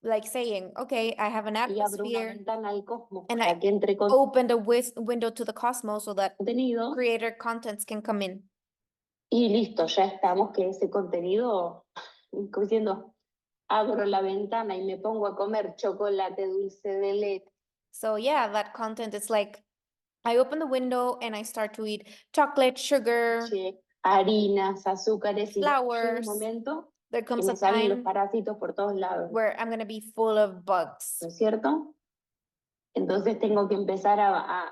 S1: like saying, okay, I have an
S2: y abro una
S1: atmosphere,
S2: ventana al cosmos
S1: and
S2: para
S1: I
S2: que entre
S1: opened a window to the cosmos so that
S2: contenido
S1: creator contents can come in.
S2: y listo, ya estamos que ese contenido, como diciendo, abro la ventana y me pongo a comer chocolate dulce de leche.
S1: So yeah, that content is like, I open the window and I start to eat chocolate, sugar,
S2: harinas, azúcares, y llega un
S1: flours.
S2: momento
S1: There
S2: que
S1: comes a
S2: me salen los
S1: time
S2: parásitos por todos lados,
S1: where I'm going to be full of bugs.
S2: ¿no es cierto? Entonces tengo que empezar a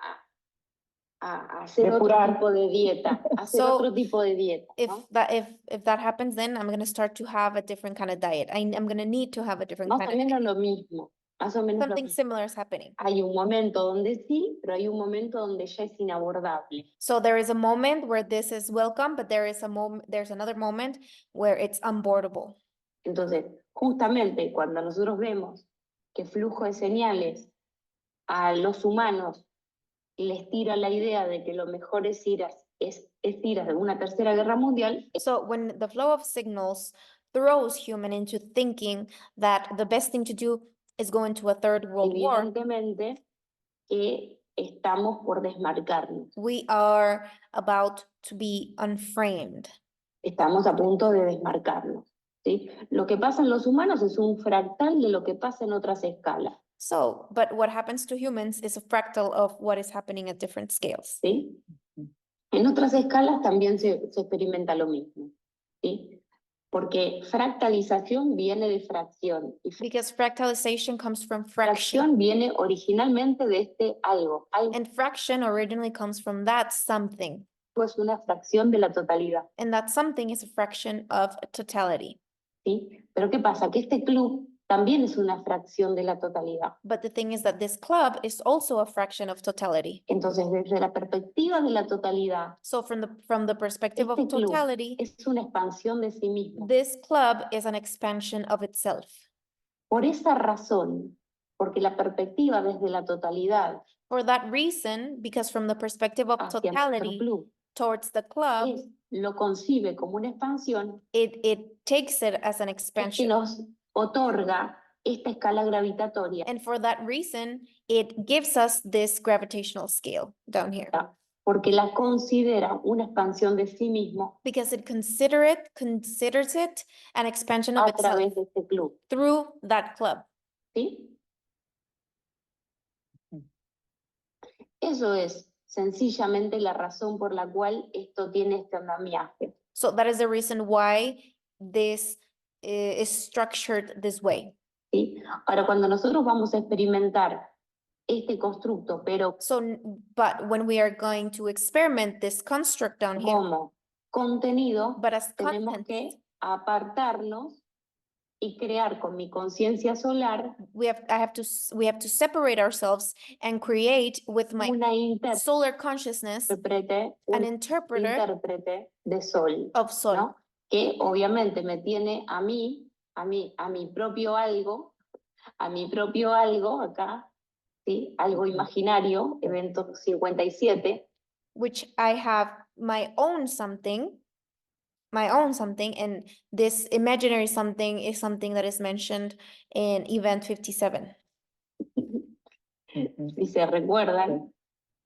S2: hacer otro
S3: Depurar.
S2: tipo de dieta, hacer
S1: So,
S2: otro tipo de dieta,
S1: If
S2: ¿no?
S1: that happens, then I'm going to start to have a different kind of diet. I'm going to need to have a different
S2: Más
S1: kind
S2: o
S1: of
S2: menos lo mismo, más o menos lo
S1: something
S2: mismo.
S1: similar is happening.
S2: Hay un momento donde sí, pero hay un momento donde ya es inabordable.
S1: So there is a moment where this is welcome, but there's another moment where it's unboardable.
S2: Entonces, justamente cuando nosotros vemos que flujo de señales a los humanos les tira la idea de que lo mejor es ir a una tercera guerra mundial,
S1: So when the flow of signals throws human into thinking that the best thing to do is go into a third world war,
S2: evidentemente que estamos por desmarcarnos.
S1: we are about to be unframed.
S2: Estamos a punto de desmarcarnos, ¿sí? Lo que pasa en los humanos es un fractal de lo que pasa en otras escalas,
S1: So, but what happens to humans is a fractal of what is happening at different scales.
S2: ¿sí? En otras escalas también se experimenta lo mismo, ¿sí? Porque fractalización viene de fracción, y
S1: Because fractalization comes from fraction.
S2: fracción viene originalmente de este algo. Algo
S1: And fraction originally comes from that something.
S2: es una fracción de la totalidad,
S1: And that something is a fraction of totality.
S2: ¿sí? Pero ¿qué pasa? Que este club también es una fracción de la totalidad.
S1: But the thing is that this club is also a fraction of totality.
S2: Entonces, desde la perspectiva de la totalidad,
S1: So from the perspective of
S2: este club
S1: totality,
S2: es una expansión de sí mismo.
S1: this club is an expansion of itself.
S2: Por esa razón, porque la perspectiva desde la totalidad
S1: For that reason, because from the perspective of
S2: hacia nuestro
S1: totality
S2: club
S1: towards the club,
S2: lo concibe como una expansión,
S1: it takes it as an
S2: es que
S1: expansion.
S2: nos otorga esta escala gravitatoria,
S1: And for that reason, it gives us this gravitational scale down here.
S2: porque la considera una expansión de sí mismo
S1: Because it considers it an expansion of
S2: a
S1: itself
S2: través de este club,
S1: through that club.
S2: ¿sí? Eso es sencillamente la razón por la cual esto tiene este andamiaje.
S1: So that is the reason why this is structured this way.
S2: ¿Sí? Ahora, cuando nosotros vamos a experimentar este constructo, pero
S1: So, but when we are going to experiment this construct down here,
S2: como contenido,
S1: but as
S2: tenemos
S1: content,
S2: que apartarnos y crear con mi conciencia solar
S1: we have to separate ourselves and create with my
S2: una
S1: solar consciousness
S2: intérprete,
S1: an
S2: un
S1: interpreter
S2: intérprete de sol,
S1: of sol.
S2: ¿no? Que obviamente me tiene a mi propio algo acá, ¿sí? Algo imaginario, evento 57,
S1: Which I have my own something, and this imaginary something is something that is mentioned in event 57.
S2: si se recuerdan,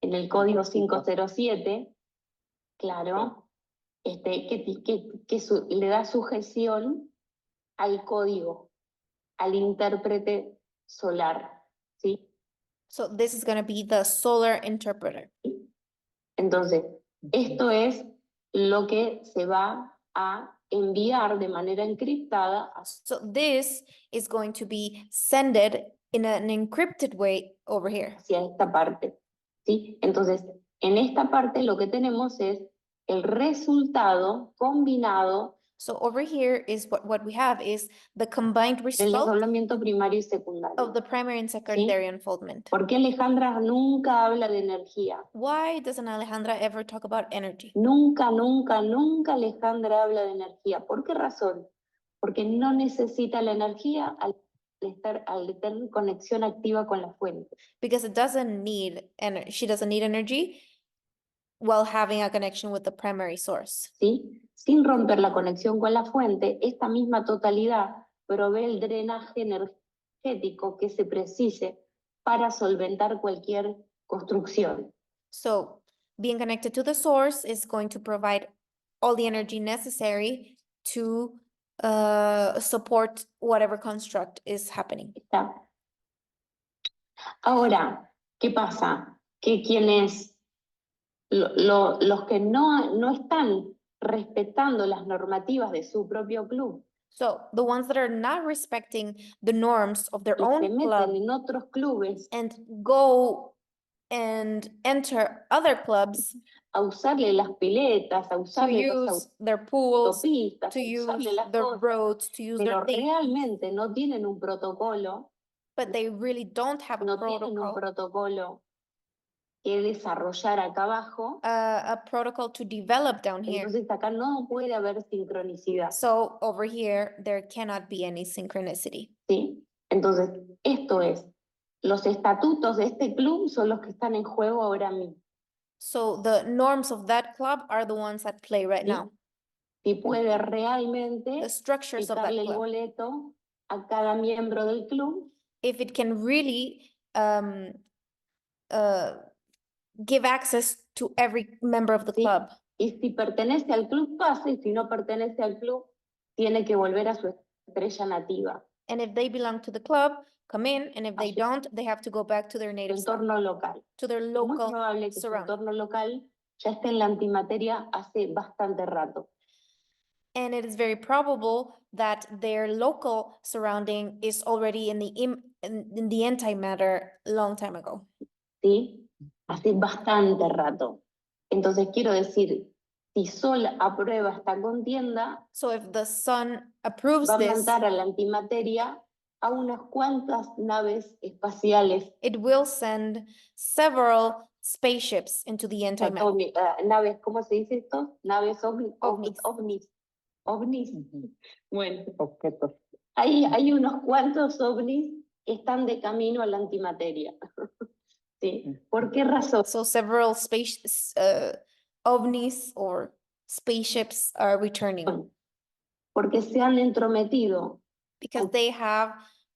S2: en el código 507, claro, que le da sujeción al código, al intérprete solar, ¿sí?
S1: So this is going to be the solar interpreter.
S2: Entonces, esto es lo que se va a enviar de manera encriptada
S1: So this is going to be sended in an encrypted way over here.
S2: hacia esta parte, ¿sí? Entonces, en esta parte lo que tenemos es el resultado combinado
S1: So over here is what we have is the combined
S2: del
S1: result
S2: desdoblamiento primario y secundario.
S1: of the primary and secondary unfoldment.
S2: ¿Por qué Alejandra nunca habla de energía?
S1: Why doesn't Alejandra ever talk about energy?
S2: Nunca, nunca, nunca Alejandra habla de energía. ¿Por qué razón? Porque no necesita la energía al tener conexión activa con la fuente.
S1: Because it doesn't need she doesn't need energy while having a connection with the primary source.
S2: ¿Sí? Sin romper la conexión con la fuente, esta misma totalidad provee el drenaje energético que se precise para solventar cualquier construcción.
S1: So being connected to the source is going to provide all the energy necessary to support whatever construct is happening.
S2: ¿Está? Ahora, ¿qué pasa? Que quienes, los que no están respetando las normativas de su propio club
S1: So the ones that are not respecting the norms of their
S2: y se
S1: own club
S2: meten en otros clubes
S1: and go and enter other clubs
S2: a usarle las piletas, a
S1: to
S2: usarle los
S1: use their pools,
S2: autopistas,
S1: to
S2: a
S1: use
S2: usarle las
S1: their
S2: cosas,
S1: roads, to use
S2: pero
S1: their things,
S2: realmente no tienen un protocolo,
S1: but they really don't have a
S2: no tienen un protocolo que desarrollar acá abajo,
S1: a protocol to develop down here.
S2: entonces acá no puede haber sincronicidad,
S1: So over here, there cannot be any synchronicity.
S2: ¿sí? Entonces, esto es, los estatutos de este club son los que están en juego ahora mismo.
S1: So the norms of that club are the ones that play right
S2: ¿Sí?
S1: now.
S2: Si puede realmente
S1: The structures of that
S2: quitarle el
S1: club.
S2: boleto a cada miembro del club
S1: If it can really give access to every member of the
S2: Sí.
S1: club.
S2: y si pertenece al club pasa y si no pertenece al club tiene que volver a su estrella nativa,
S1: And if they belong to the club, come in, and if they
S2: Así.
S1: don't, they have to go back to their
S2: su
S1: native star,
S2: entorno local.
S1: to their
S2: Es muy
S1: local
S2: probable que su
S1: surrounding.
S2: entorno local ya esté en la antimateria hace bastante rato.
S1: And it is very probable that their local surrounding is already in the antimatter long time ago.
S2: ¿Sí? Hace bastante rato. Entonces quiero decir, si Sol aprueba esta contienda,
S1: So if the sun approves
S2: va a
S1: this,
S2: mandar a la antimateria a unas cuantas naves espaciales,
S1: it will send several spaceships into the antimatter.
S2: naves, ¿cómo se dice esto? Naves ovnis.
S1: Ovnis.
S2: Bueno,
S3: Objetos.
S2: hay unos cuantos ovnis que están de camino a la antimateria. ¿Sí? ¿Por qué razón?
S1: So several ovnis or spaceships are returning
S2: Porque se han entrometido
S1: because they have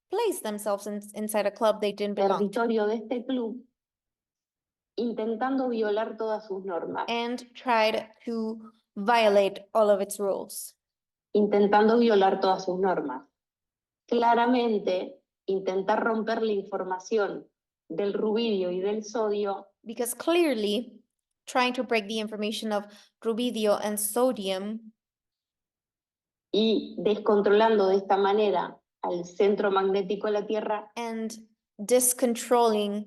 S1: placed themselves inside a club they didn't
S2: en el
S1: belong to
S2: territorio de este club, intentando violar todas sus normas,
S1: and tried to violate all of its rules.
S2: intentando violar todas sus normas. Claramente, intentar romper la información del rubidio y del sodio
S1: Because clearly, trying to break the information of rubidio and sodium
S2: y descontrolando de esta manera al centro magnético de la Tierra,
S1: and discontrolling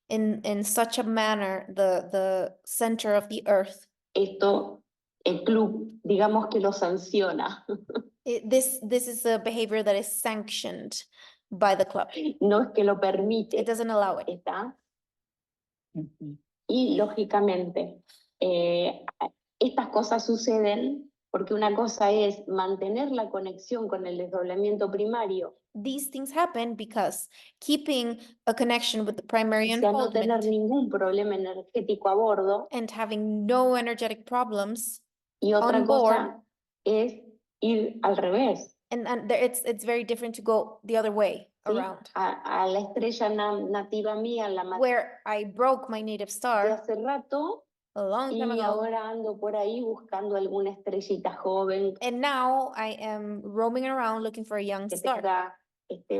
S1: in such a manner the center of the earth.
S2: esto el club, digamos que lo sanciona.
S1: This is a behavior that is sanctioned by the club.
S2: No es que lo
S1: It
S2: permite,
S1: doesn't allow it.
S2: ¿está?
S3: Ujú.
S2: Y lógicamente, estas cosas suceden porque una cosa es mantener la conexión con el desdoblamiento primario,
S1: These things happen because keeping a connection with the primary
S2: o sea, no tener
S1: unfoldment
S2: ningún problema energético a bordo,
S1: and having no energetic problems,
S2: y otra
S1: on board.
S2: cosa es ir al revés,
S1: and there, it's very different to go the other way
S2: ¿sí?
S1: around,
S2: A la estrella nativa mía, la maté
S1: where I broke my native star
S2: hace rato,
S1: a long time
S2: y
S1: ago,
S2: ahora ando por ahí buscando alguna estrellita joven
S1: and now I am roaming around looking for a young
S2: que
S1: star
S2: tenga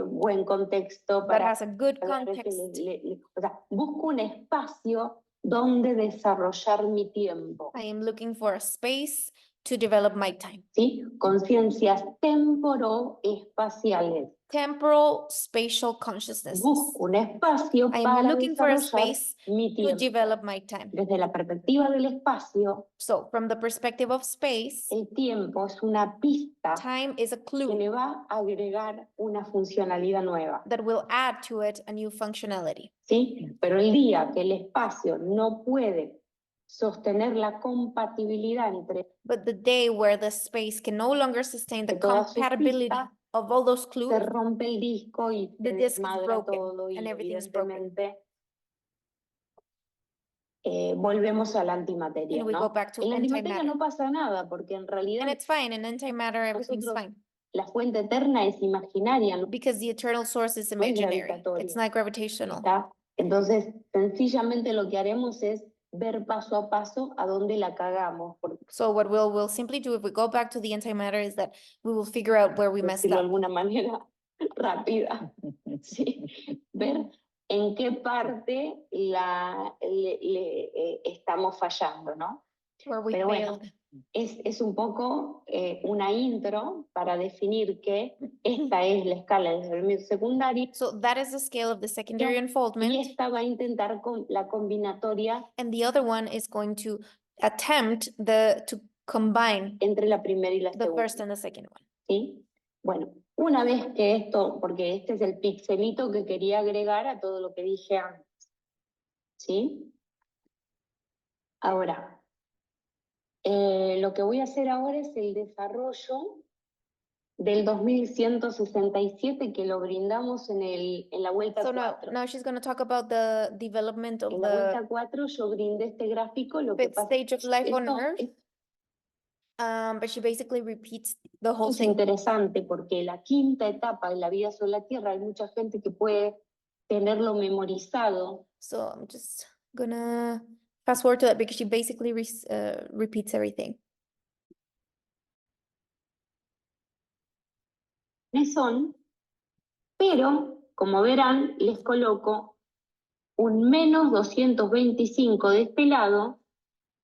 S2: buen contexto
S1: that
S2: para
S1: has a good
S2: ver que
S1: context.
S2: o sea, busco un espacio donde desarrollar mi tiempo,
S1: I am looking for a space to develop my time.
S2: ¿sí? Conciencias temporoespaciales.
S1: Temporal spatial consciousness.
S2: Busco un espacio
S1: I am
S2: para
S1: looking for a
S2: desarrollar
S1: space
S2: mi
S1: to
S2: tiempo.
S1: develop my time.
S2: Desde la perspectiva del espacio,
S1: So from the perspective of space,
S2: el tiempo es una pista
S1: time is a
S2: que
S1: clue
S2: le va a agregar una funcionalidad nueva,
S1: that will add to it a new functionality.
S2: ¿sí? Pero el día que el espacio no puede sostener la compatibilidad entre
S1: But the day where the space can no longer sustain the
S2: de todas sus
S1: compatibility
S2: pistas,
S1: of all those
S2: se
S1: clues,
S2: rompe el disco y
S1: the
S2: se
S1: disk is
S2: desmadra
S1: broken
S2: todo y
S1: and everything is broken.
S2: evidentemente volvemos a la antimateria,
S1: And we go
S2: ¿no?
S1: back to
S2: En la antimateria
S1: antimatter.
S2: no pasa nada porque en realidad
S1: And it's fine, in antimatter, everything's
S2: nosotros-
S1: fine.
S2: la fuente eterna es imaginaria, ¿no?
S1: Because the eternal source is
S2: No es
S1: imaginary.
S2: gravitatorio.
S1: It's not gravitational.
S2: ¿Está? Entonces, sencillamente lo que haremos es ver paso a paso a dónde la cagamos, por
S1: So what we'll simply do if we go back to the antimatter is that we will figure out where we messed
S2: decirlo de
S1: up.
S2: alguna manera rápida. ¿Sí? Ver en qué parte estamos fallando, ¿no?
S1: Where we
S2: Pero bueno,
S1: failed.
S2: es un poco una intro para definir que esta es la escala de desenvolvimiento secundario
S1: So that is the scale of the secondary
S2: y
S1: unfoldment.
S2: esta va a intentar con la combinatoria
S1: And the other one is going to attempt to combine
S2: entre la primera y la
S1: the
S2: segunda.
S1: first and the second one.
S2: ¿Sí? Bueno, una vez que esto, porque este es el pixelito que quería agregar a todo lo que dije antes. ¿Sí? Ahora, lo que voy a hacer ahora es el desarrollo del 2167 que lo brindamos en la vuelta
S1: So now,
S2: 4.
S1: now she's going to talk about the development of
S2: En la vuelta
S1: the
S2: 4 yo brindé este gráfico, lo que
S1: fifth
S2: pasa
S1: stage of life on
S2: esto
S1: Earth. But she basically repeats the whole
S2: es
S1: thing.
S2: interesante porque la quinta etapa de la vida sobre la Tierra hay mucha gente que puede tenerlo memorizado.
S1: So I'm just gonna fast forward to that because she basically repeats everything.
S2: Son, pero como verán, les coloco un menos 225 de este lado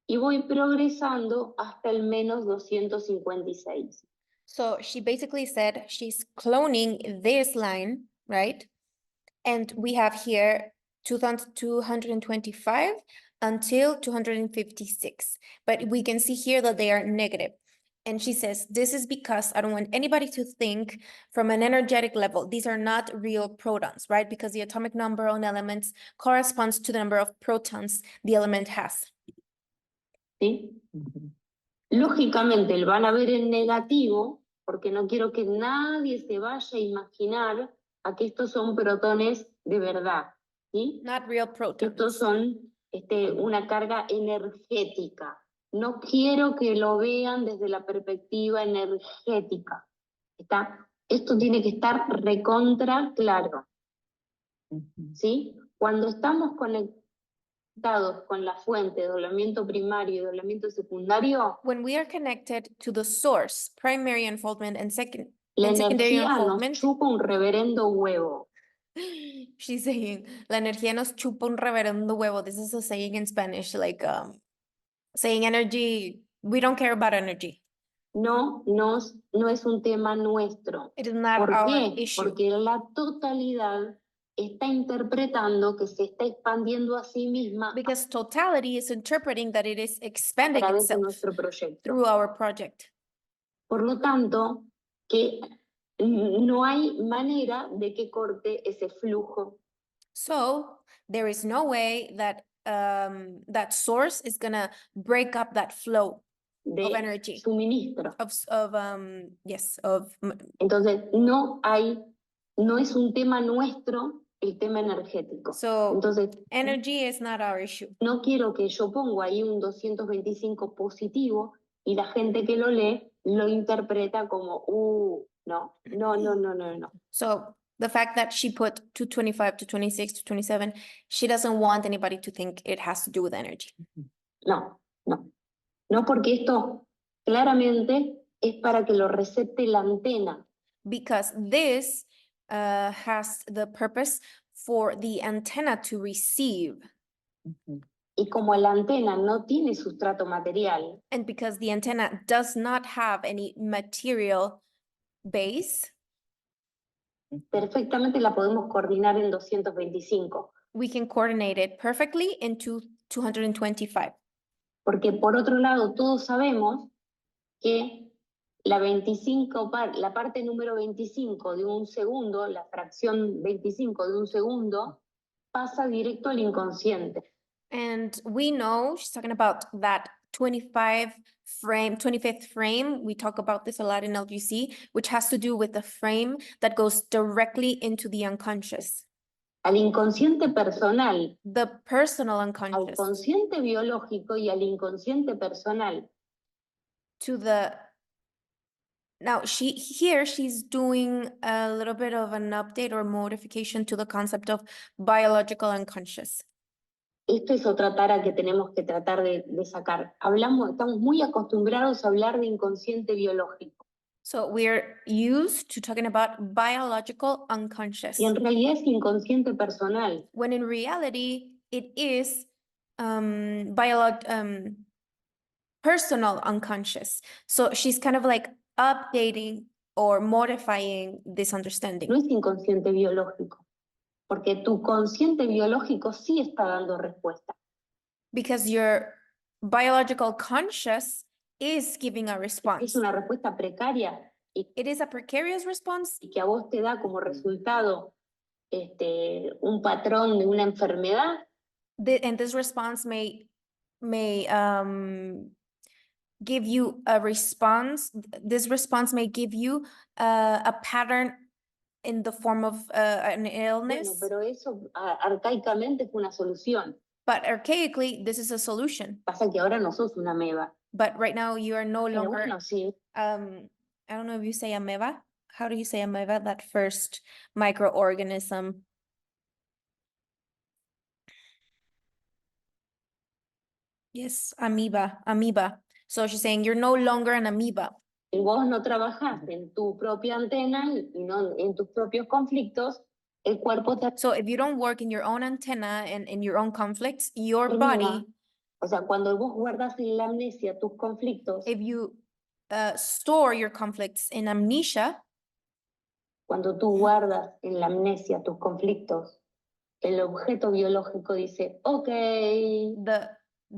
S2: y voy progresando hasta el menos 256.
S1: So she basically said she's cloning this line, right? And we have here 2225 until 256. But we can see here that they are negative. And she says, this is because I don't want anybody to think from an energetic level, these are not real protons, right? Because the atomic number on elements corresponds to the number of protons the element has.
S2: ¿Sí? Lógicamente lo van a ver en negativo porque no quiero que nadie se vaya a imaginar a que estos son protones de verdad. ¿Sí?
S1: Not real protons.
S2: Estos son una carga energética. No quiero que lo vean desde la perspectiva energética. ¿Está? Esto tiene que estar recontra claro. ¿Sí? Cuando estamos conectados con la fuente de doblamiento primario y doblamiento secundario,
S1: When we are connected to the source, primary unfoldment and
S2: la
S1: secondary
S2: energía nos
S1: unfoldment,
S2: chupa un reverendo huevo.
S1: she's saying, la energía nos chupa un reverendo huevo. This is a saying in Spanish, like saying energy, we don't care about energy.
S2: No es un tema nuestro.
S1: It is not
S2: ¿Por
S1: our
S2: qué?
S1: issue.
S2: Porque la totalidad está interpretando que se está expandiendo a sí misma
S1: Because totality is interpreting that it is
S2: a
S1: expanding
S2: través de
S1: itself
S2: nuestro proyecto.
S1: through our project.
S2: Por lo tanto, que no hay manera de que corte ese flujo.
S1: So there is no way that that source is gonna break up that flow of
S2: De
S1: energy.
S2: suministro.
S1: Of
S2: Entonces, no es un tema nuestro el tema energético.
S1: so
S2: Entonces,
S1: energy is not our issue.
S2: no quiero que yo pongo ahí un 225 positivo y la gente que lo lee lo interpreta como, no.
S1: So the fact that she put 225 to 26 to 27, she doesn't want anybody to think it has to do with energy.
S2: No. No, porque esto claramente es para que lo recepte la antena.
S1: Because this has the purpose for the antenna to receive.
S2: Y como la antena no tiene sustrato material,
S1: And because the antenna does not have any material base,
S2: perfectamente la podemos coordinar en 225.
S1: we can coordinate it perfectly into 225.
S2: Porque por otro lado, todos sabemos que la parte número 25 de un segundo, la fracción 25 de un segundo, pasa directo al inconsciente.
S1: And we know she's talking about that 25th frame. We talk about this a lot in LGC, which has to do with the frame that goes directly into the unconscious.
S2: Al inconsciente personal,
S1: The personal
S2: al
S1: unconscious.
S2: consciente biológico y al inconsciente personal.
S1: To the now she's doing a little bit of an update or modification to the concept of biological unconscious.
S2: Esto es otra tara que tenemos que tratar de sacar. Estamos muy acostumbrados a hablar de inconsciente biológico.
S1: So we're used to talking about biological unconscious.
S2: Y en realidad es inconsciente personal.
S1: When in reality, it is personal unconscious. So she's kind of like updating or modifying this understanding.
S2: No es inconsciente biológico, porque tu consciente biológico sí está dando respuesta.
S1: Because your biological conscious is giving a
S2: Es
S1: response.
S2: una respuesta precaria y
S1: It is a precarious response
S2: que a vos te da como resultado un patrón de una enfermedad,
S1: and this response may give you a response. This response may give you a pattern in the form of an
S2: bueno,
S1: illness,
S2: pero eso arcaicamente fue una solución.
S1: but archaically, this is a solution.
S2: Pasa que ahora no sos una ameba.
S1: But right now, you are no
S2: Pero
S1: longer,
S2: bueno, sí,
S1: I don't know if you say amoeba. How do you say amoeba? That first microorganism. Yes, amoeba. So she's saying you're no longer an amoeba.
S2: y vos no trabajás en tu propia antena y no en tus propios conflictos, el cuerpo te
S1: So if you don't work in your own antenna and in your own conflicts, your
S2: termina.
S1: body,
S2: O sea, cuando vos guardas en la amnesia tus conflictos,
S1: if you store your conflicts in amnesia,
S2: cuando tú guardas en la amnesia tus conflictos, el objeto biológico dice, ok,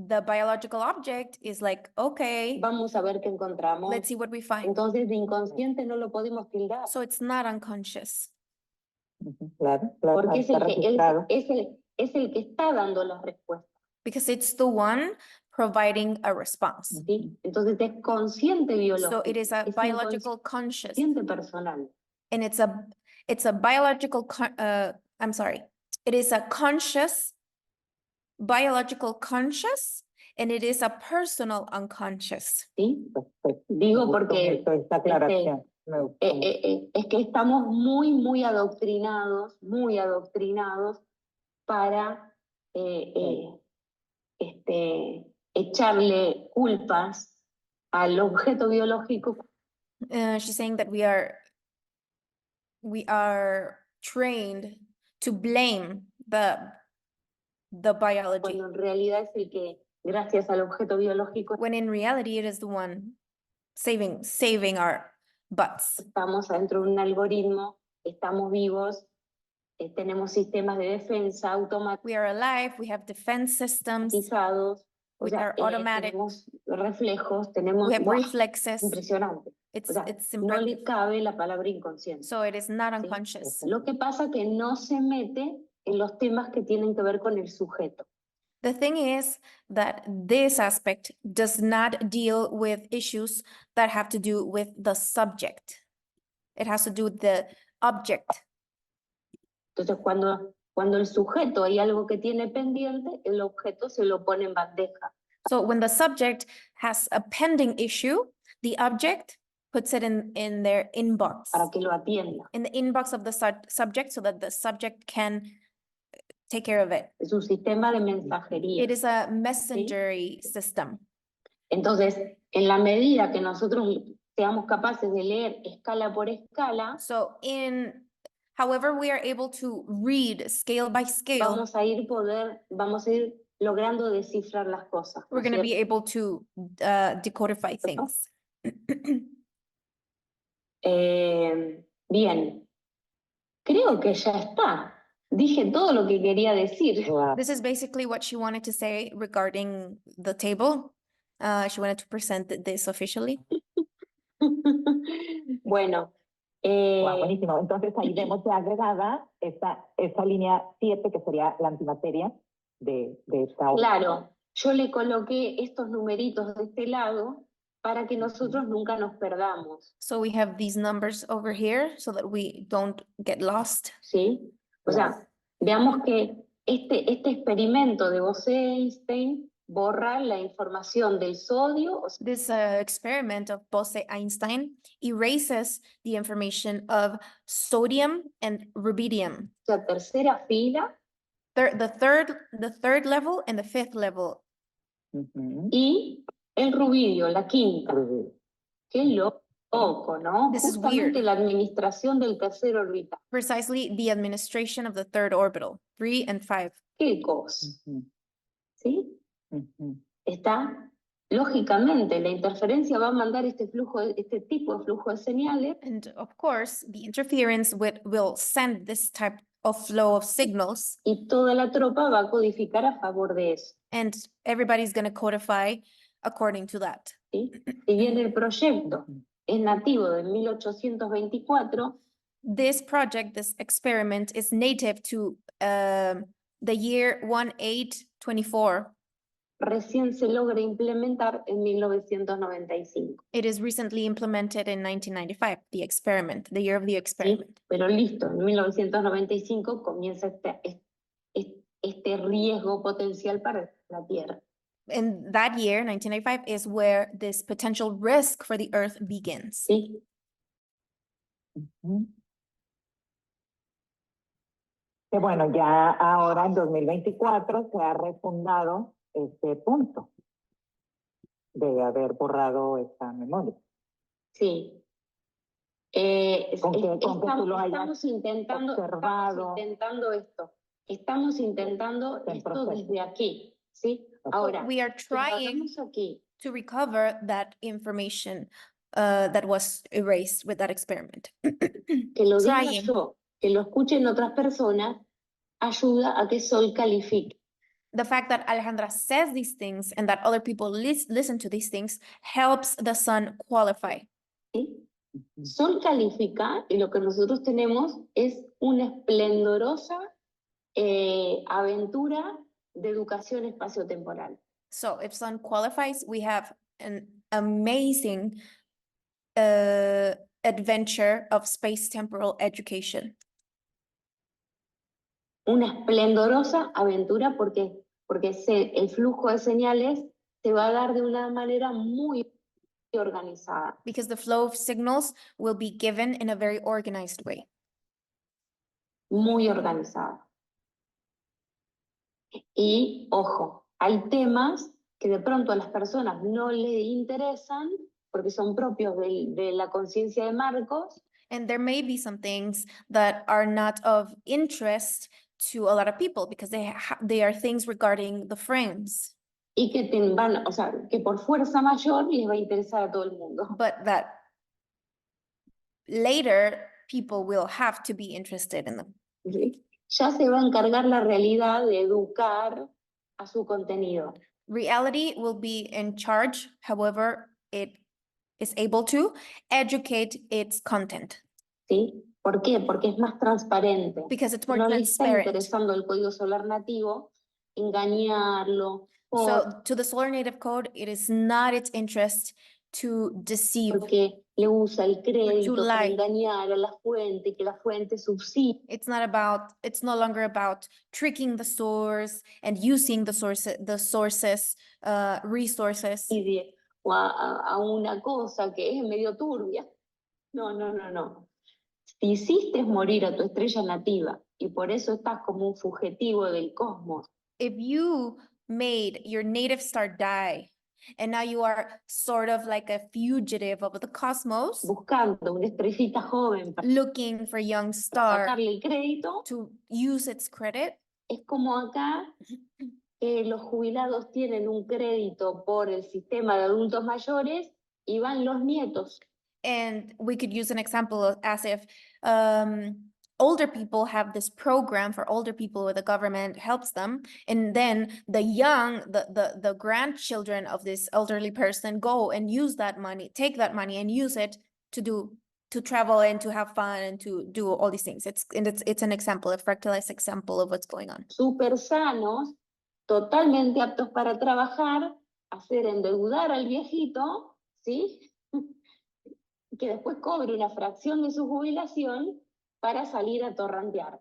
S1: the biological object is like, okay,
S2: vamos a ver qué encontramos.
S1: let's see what we find.
S2: Entonces de inconsciente no lo podemos tildar,
S1: So it's not unconscious
S3: Claro, claro,
S2: porque es
S3: está
S2: el, que,
S3: registrado.
S2: es el que está dando la respuesta.
S1: because it's the one providing a response.
S2: ¿Sí? Entonces es consciente biológico,
S1: So it is a
S2: es
S1: biological conscious,
S2: inconsciente personal.
S1: and it's a biological I'm sorry, it is a conscious biological conscious, and it is a personal unconscious.
S2: ¿Sí?
S3: Perfecto.
S2: Digo
S3: Me gustó
S2: porque
S3: mucho esta aclaración. Me gustó mucho.
S2: es que estamos muy adoctrinados para echarle culpas al objeto biológico
S1: She's saying that we are trained to blame the biology,
S2: cuando en realidad es el que, gracias al objeto biológico,
S1: when in reality it is the one saving our butts.
S2: estamos adentro de un algoritmo, estamos vivos, tenemos sistemas de defensa
S1: We are alive, we have defense systems,
S2: automatizados, o
S1: with
S2: sea,
S1: our automatic,
S2: tenemos reflejos, tenemos
S1: we have
S2: ¡buah!
S1: reflexes.
S2: Impresionante. O sea,
S1: It's
S2: no le
S1: impressive.
S2: cabe la palabra inconsciente.
S1: So it is not
S2: ¿sí?
S1: unconscious.
S2: Lo que pasa es que no se mete en los temas que tienen que ver con el sujeto.
S1: The thing is that this aspect does not deal with issues that have to do with the subject. It has to do with the object.
S2: Entonces, cuando el sujeto hay algo que tiene pendiente, el objeto se lo pone en bandeja.
S1: So when the subject has a pending issue, the object puts it in their inbox,
S2: para que lo atienda.
S1: in the inbox of the subject, so that the subject can take care of it.
S2: Es un sistema de mensajería.
S1: It is a messengery system.
S2: Entonces, en la medida que nosotros seamos capaces de leer escala por escala,
S1: So however we are able to read scale by scale,
S2: vamos a ir logrando descifrar las cosas. ¿no
S1: we're
S2: es
S1: going to be
S2: cierto?
S1: able to decodify things.
S2: Bien, creo que ya está. Dije todo lo que quería decir.
S3: Wow.
S1: This is basically what she wanted to say regarding the table. She wanted to present this officially.
S2: Bueno,
S3: Wow, buenísimo. Entonces ahí vemos ya agregada esta línea 7, que sería la antimateria de esta hoja.
S2: claro, yo le coloqué estos numeritos de este lado para que nosotros nunca nos perdamos,
S1: So we have these numbers over here so that we don't get lost.
S2: ¿sí? O sea, veamos que este experimento de Bose-Einstein borra la información del sodio, o sea,
S1: This experiment of Bose-Einstein erases the information of sodium and rubidium.
S2: tercera fila,
S1: The third level and the fifth level.
S3: Ujú.
S2: y el rubidio, la quinta. Qué loco, ¿no?
S1: This is
S2: Justamente
S1: weird.
S2: la administración del tercer orbital.
S1: Precisely the administration of the third orbital, 3 and 5.
S2: Qué cosa,
S3: Ujú.
S2: ¿sí?
S3: Ujú.
S2: Está lógicamente, la interferencia va a mandar este tipo de flujo de señales
S1: And of course, the interference will send this type of flow of signals,
S2: y toda la tropa va a codificar a favor de eso.
S1: and everybody's going to codify according to that.
S2: ¿Sí? Si bien el proyecto es nativo de 1824,
S1: This project, this experiment, is native to the year 1824.
S2: recién se logra implementar en 1995.
S1: It is recently implemented in 1995, the experiment, the year of the
S2: ¿Sí?
S1: experiment.
S2: Pero listo, en 1995 comienza este riesgo potencial para la Tierra.
S1: And that year, 1995, is where this potential risk for the Earth begins.
S2: ¿Sí?
S3: Ujú. Que bueno, ya ahora en 2024 se ha refundado este punto de haber borrado esta memoria.
S2: Sí.
S3: Con que tú lo hayas
S2: Estamos intentando esto. Estamos intentando
S3: En
S2: esto
S3: proceso.
S2: desde aquí. ¿Sí?
S3: Ok.
S2: Ahora,
S1: We are
S2: si lo
S1: trying
S2: hagamos aquí,
S1: to recover that information that was erased with that experiment.
S2: que lo diga
S1: Trying.
S2: yo, que lo escuchen otras personas, ayuda a que Sol califique.
S1: The fact that Alejandra says these things and that other people listen to these things helps the sun qualify.
S2: ¿Sí? Sol califica y lo que nosotros tenemos es una esplendorosa aventura de educación espaciotemporal.
S1: So if sun qualifies, we have an amazing adventure of space-temporal education.
S2: Una esplendorosa aventura porque el flujo de señales se va a dar de una manera muy organizada.
S1: Because the flow of signals will be given in a very organized way.
S2: Muy organizada. Y ojo, hay temas que de pronto a las personas no le interesan porque son propios de la conciencia de Marcos,
S1: And there may be some things that are not of interest to a lot of people because they are things regarding the frames,
S2: y que o sea, que por fuerza mayor les va a interesar a todo el mundo.
S1: but that later people will have to be interested in them.
S2: ¿Sí? Ya se va a encargar la realidad de educar a su contenido.
S1: Reality will be in charge, however it is able to educate its content
S2: ¿Sí? ¿Por qué? Porque es más transparente.
S1: because it's more
S2: No le está
S1: transparent.
S2: interesando el código solar nativo, engañarlo,
S1: So to the solar native code, it is not its interest to deceive.
S2: porque le usa el crédito para
S1: lie.
S2: engañar a la fuente, que la fuente subsidie
S1: It's no longer about tricking the source and using the sources, resources.
S2: o a una cosa que es medio turbia. No, no, no, no. Si hiciste morir a tu estrella nativa y por eso estás como un fugitivo del cosmos,
S1: If you made your native star die, and now you are sort of like a fugitive of the cosmos,
S2: buscando una estrellita joven para
S1: looking for a young star
S2: sacarle el crédito,
S1: to use its credit,
S2: es como acá que los jubilados tienen un crédito por el sistema de adultos mayores y van los nietos.
S1: and we could use an example as if older people have this program for older people where the government helps them, and then the grandchildren of this elderly person go and use that money, take that money and use it to travel and to have fun and to do all these things. It's an example, a fractalized example of what's going on.
S2: Súper sanos, totalmente aptos para trabajar, hacer endeudar al viejito, ¿sí? Que después cobre una fracción de su jubilación para salir a torrantear.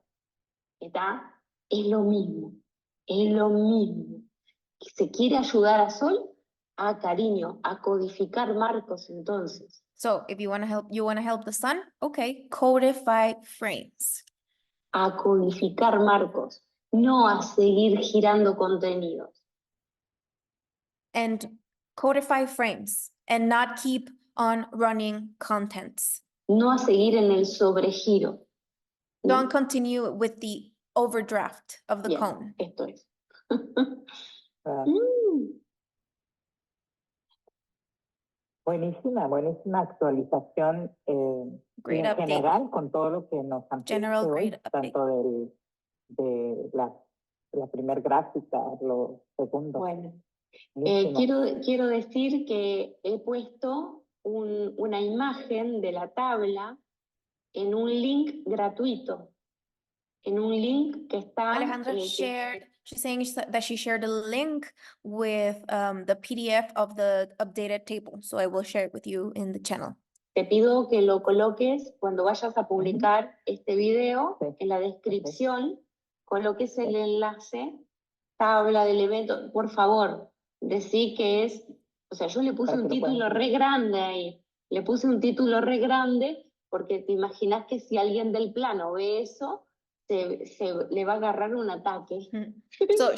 S2: ¿Está? Es lo mismo, es lo mismo. ¿Se quiere ayudar a Sol? Ah, cariño, a codificar marcos entonces.
S1: So if you want to help the sun, okay, codify frames.
S2: A codificar marcos, no a seguir girando contenidos.
S1: And codify frames and not keep on running contents.
S2: No a seguir en el sobregiro.
S1: Don't continue with the overdraft of the
S2: Bien,
S1: cone.
S2: esto es.
S3: Ah,
S2: Mm.
S3: Buenísima, buenísima actualización y
S1: Great
S3: en
S1: update.
S3: general con todo lo que nos
S1: General
S3: ampliaste hoy,
S1: great update.
S3: tanto de la primer gráfica, lo segundo.
S2: Bueno,
S3: Buenísimo.
S2: quiero decir que he puesto una imagen de la tabla en un link gratuito, en un link que está...
S1: Alejandra she's saying that she shared a link with the PDF of the updated table. So I will share it with you in the channel.
S2: Te pido que lo coloques cuando vayas a publicar este video,
S3: Sí.
S2: en la descripción, coloques el enlace, tabla del evento, por favor, decí que es, o sea, yo le puse
S3: Para
S2: un
S3: que lo
S2: título
S3: puedan
S2: re grande ahí, le puse un título re grande, porque te imaginas que si alguien del plano ve eso, se le va a agarrar un ataque.
S1: So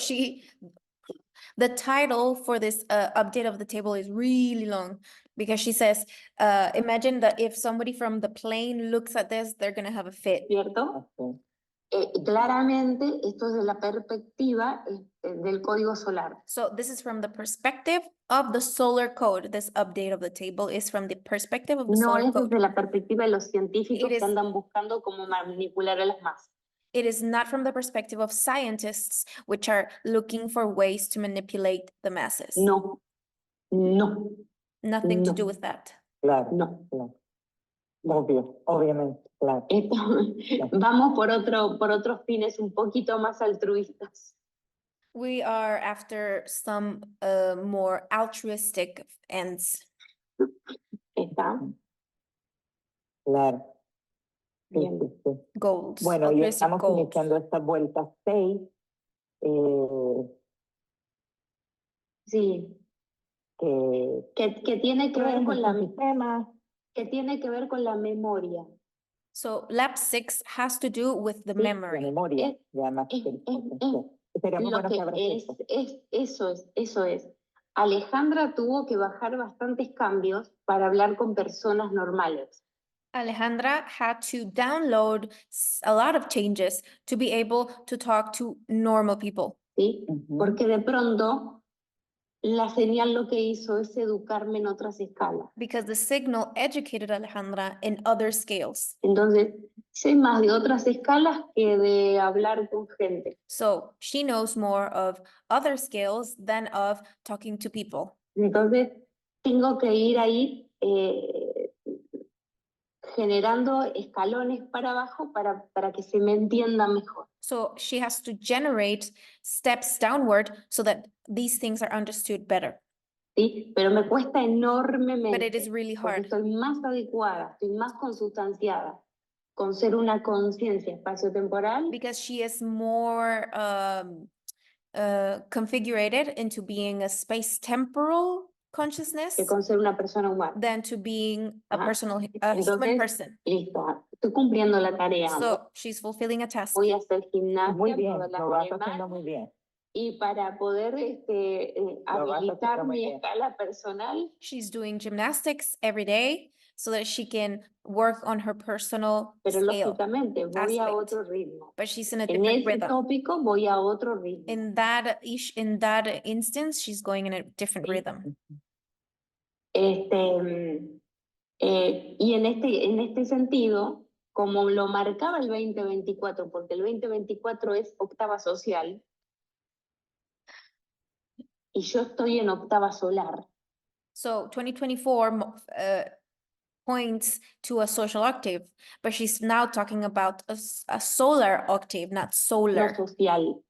S1: the title for this update of the table is really long because she says, imagine that if somebody from the plane looks at this, they're going to have a fit.
S2: ¿Cierto?
S3: Ok.
S2: Claramente, esto es de la perspectiva del código solar.
S1: So this is from the perspective of the solar code. This update of the table is from the perspective of the
S2: No
S1: solar
S2: es
S1: code.
S2: desde la perspectiva de los científicos
S1: It
S2: que
S1: is-
S2: andan buscando cómo manipular a las masas.
S1: It is not from the perspective of scientists, which are looking for ways to manipulate the masses.
S2: No, no,
S1: Nothing to do
S2: no.
S1: with that.
S3: Claro,
S2: no.
S3: claro. Obvio, obviamente, claro.
S2: Vamos por otros fines un poquito más altruistas.
S1: We are after some more altruistic ends.
S2: ¿Está?
S3: Claro. Sí,
S2: Bien.
S3: sí, sí.
S1: Goals.
S3: Bueno, y
S1: altruistic
S3: estamos
S1: goals.
S3: iniciando esta vuelta 6,
S2: Sí,
S3: que
S2: que tiene que ver con la,
S3: sistema.
S2: que tiene que ver con la memoria.
S1: So lab 6 has to do with the
S2: Sí,
S3: La
S1: memory.
S3: memoria,
S2: Es-
S3: y además
S2: es-
S3: que-
S2: es-
S3: sería muy
S2: Lo
S3: bueno
S2: que
S3: que abras eso.
S2: eso es. Alejandra tuvo que bajar bastantes cambios para hablar con personas normales.
S1: Alejandra had to download a lot of changes to be able to talk to normal people.
S2: ¿Sí?
S3: Ujú.
S2: Porque de pronto la señal lo que hizo es educarme en otras escalas.
S1: Because the signal educated Alejandra in other scales.
S2: Entonces, sé más de otras escalas que de hablar con gente.
S1: So she knows more of other scales than of talking to people.
S2: Entonces, tengo que ir ahí generando escalones para abajo para que se me entienda mejor.
S1: So she has to generate steps downward so that these things are understood better.
S2: ¿Sí? Pero me cuesta enormemente.
S1: But it is really
S2: Porque
S1: hard
S2: estoy más adecuada, estoy más consustanciada con ser una conciencia espaciotemporal
S1: because she is more configured into being a space-temporal consciousness
S2: que con ser una persona humana.
S1: than to being a
S2: Ajá.
S1: human
S2: Entonces,
S1: person.
S2: listo, estoy cumpliendo la tarea.
S1: So she's fulfilling a task.
S2: Voy a hacer gimnasia
S3: Muy bien,
S2: todas las
S3: lo vas
S2: semanas.
S3: haciendo muy bien.
S2: Y para poder
S3: vas
S2: habilitar
S3: haciendo muy
S2: mi
S3: bien.
S2: escala personal,
S1: She's doing gymnastics every day so that she can work on her personal
S2: pero
S1: scale,
S2: lógicamente voy a
S1: aspect.
S2: otro ritmo.
S1: but she's in a
S2: En
S1: different
S2: ese
S1: rhythm.
S2: tópico voy a otro ritmo.
S1: In that instance, she's going in a different
S2: Sí.
S1: rhythm.
S2: Y en este sentido, como lo marcaba el 2024, porque el 2024 es octava social, y yo estoy en octava solar,
S1: So 2024 points to a social octave, but she's now talking about a solar octave, not
S2: no
S1: solar.
S2: social.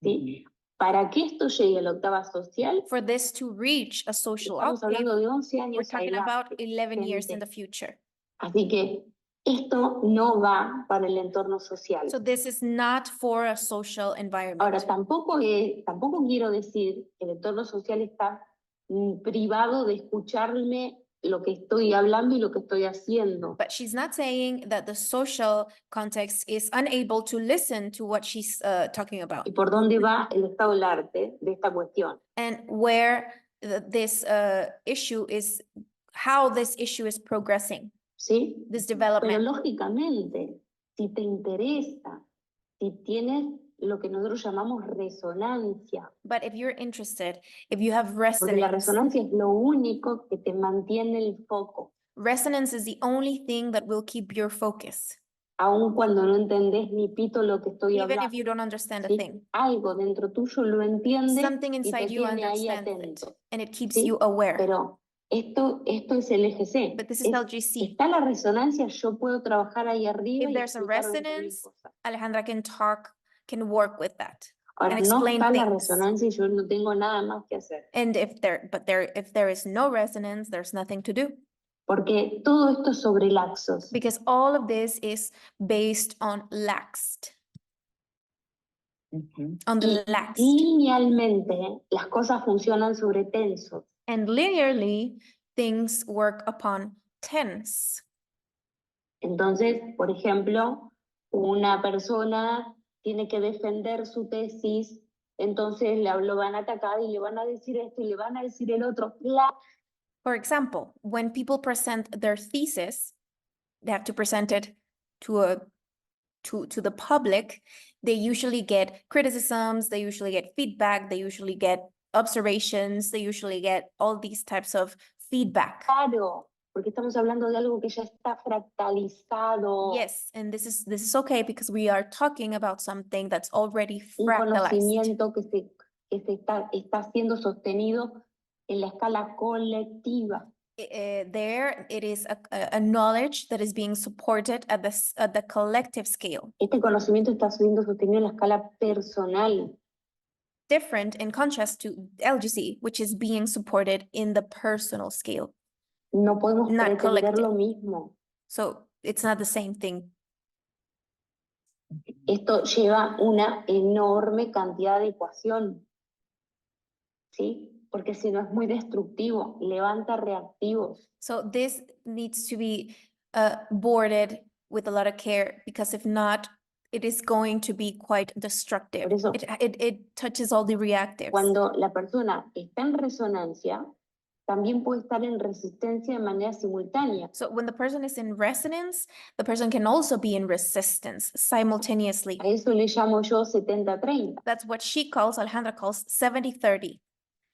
S2: ¿Sí? Para que esto llegue a la octava social,
S1: For this to reach a social
S2: estamos
S1: octave,
S2: hablando de 11
S1: we're
S2: años
S1: talking about
S2: adelante.
S1: 11 years in
S2: gente.
S1: the future.
S2: Así que esto no va para el entorno social.
S1: So this is not for a social environment.
S2: Ahora, tampoco quiero decir que el entorno social está privado de escucharme lo que estoy hablando y lo que estoy haciendo.
S1: But she's not saying that the social context is unable to listen to what she's talking about.
S2: Y por dónde va el estado del arte de esta cuestión.
S1: And where this issue is, how this issue is progressing,
S2: ¿Sí?
S1: this
S2: Pero
S1: development.
S2: lógicamente, si te interesa, si tienes lo que nosotros llamamos resonancia,
S1: But if you're interested, if you have
S2: porque la
S1: resonance,
S2: resonancia es lo único que te mantiene el foco,
S1: resonance is the only thing that will keep your focus,
S2: aun cuando no entendés ni pito lo que estoy
S1: even if
S2: hablando.
S1: you don't understand a
S2: ¿Sí?
S1: thing.
S2: Algo dentro tuyo lo entiende
S1: Something
S2: y te
S1: inside you
S2: tiene ahí
S1: understands it,
S2: atento.
S1: and it keeps
S2: ¿Sí?
S1: you aware.
S2: Pero esto es el eje C.
S1: But this is LGC.
S2: Está la resonancia, yo puedo trabajar ahí arriba
S1: If
S2: y
S1: there's a
S2: explicar 20.000
S1: resonance,
S2: cosas.
S1: Alejandra can work with that
S2: Ahora,
S1: and
S2: no
S1: explain
S2: está la
S1: things.
S2: resonancia y yo no tengo nada más que hacer.
S1: And if there is no resonance, there's nothing to do.
S2: Porque todo esto es sobre laxos.
S1: Because all of this is based on laxed,
S3: Ujú.
S1: on the
S2: Y
S1: laxed.
S2: linealmente las cosas funcionan sobre tensos.
S1: And linearly, things work upon tense.
S2: Entonces, por ejemplo, una persona tiene que defender su tesis, entonces lo van a atacar y le van a decir esto y le van a decir el otro.
S1: For example, when people present their thesis, they have to present it to the public. They usually get criticisms, they usually get feedback, they usually get observations, they usually get all these types of feedback.
S2: Claro, porque estamos hablando de algo que ya está fractalizado.
S1: Yes, and this is okay because we are talking about something that's already
S2: Un
S1: fractalized.
S2: conocimiento que está siendo sostenido en la escala colectiva.
S1: There it is a knowledge that is being supported at the collective scale.
S2: Este conocimiento está siendo sostenido en la escala personal.
S1: Different in contrast to LGC, which is being supported in the personal scale.
S2: No podemos
S1: Not
S2: pretender
S1: collective.
S2: lo mismo.
S1: So it's not the same thing.
S2: Esto lleva una enorme cantidad de ecuación, ¿sí? Porque si no es muy destructivo, levanta reactivos.
S1: So this needs to be boarded with a lot of care because if not, it is going to be quite destructive.
S2: Por eso-
S1: It touches all the reactives.
S2: Cuando la persona está en resonancia, también puede estar en resistencia de manera simultánea.
S1: So when the person is in resonance, the person can also be in resistance simultaneously.
S2: A eso le llamo yo 70-30.
S1: That's what she calls, Alejandra calls 70-30.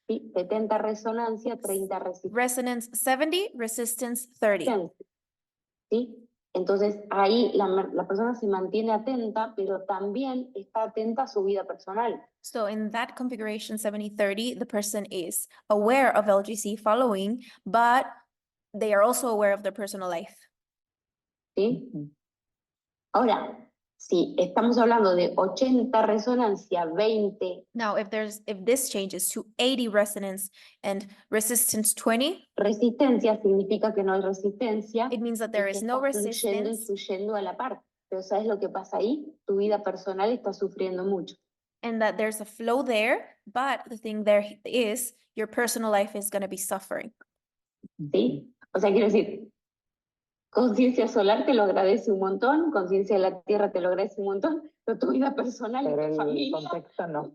S2: ¿Sí? 70 resonancia, 30 resistencia.
S1: Resonance 70, resistance 30.
S2: ¿Sí? Entonces ahí la persona se mantiene atenta, pero también está atenta a su vida personal.
S1: So in that configuration 70-30, the person is aware of LGC following, but they are also aware of their personal life.
S2: ¿Sí?
S3: Ujú.
S2: Ahora, si estamos hablando de 80 resonancia, 20
S1: Now, if this changes to 80 resonance and resistance 20,
S2: resistencia, significa que no hay resistencia.
S1: it means that
S2: y
S1: there
S2: que
S1: is no
S2: está fluyendo y
S1: resistance
S2: fluyendo a la par. Pero ¿sabes lo que pasa ahí? Tu vida personal está sufriendo mucho.
S1: and that there's a flow there, but the thing there is your personal life is going to be suffering.
S2: ¿Sí? O sea, quiero decir, conciencia solar te lo agradece un montón, conciencia de la tierra te lo agradece un montón, pero tu vida personal y
S3: Pero
S2: tu
S3: el
S2: familia.
S3: contexto no,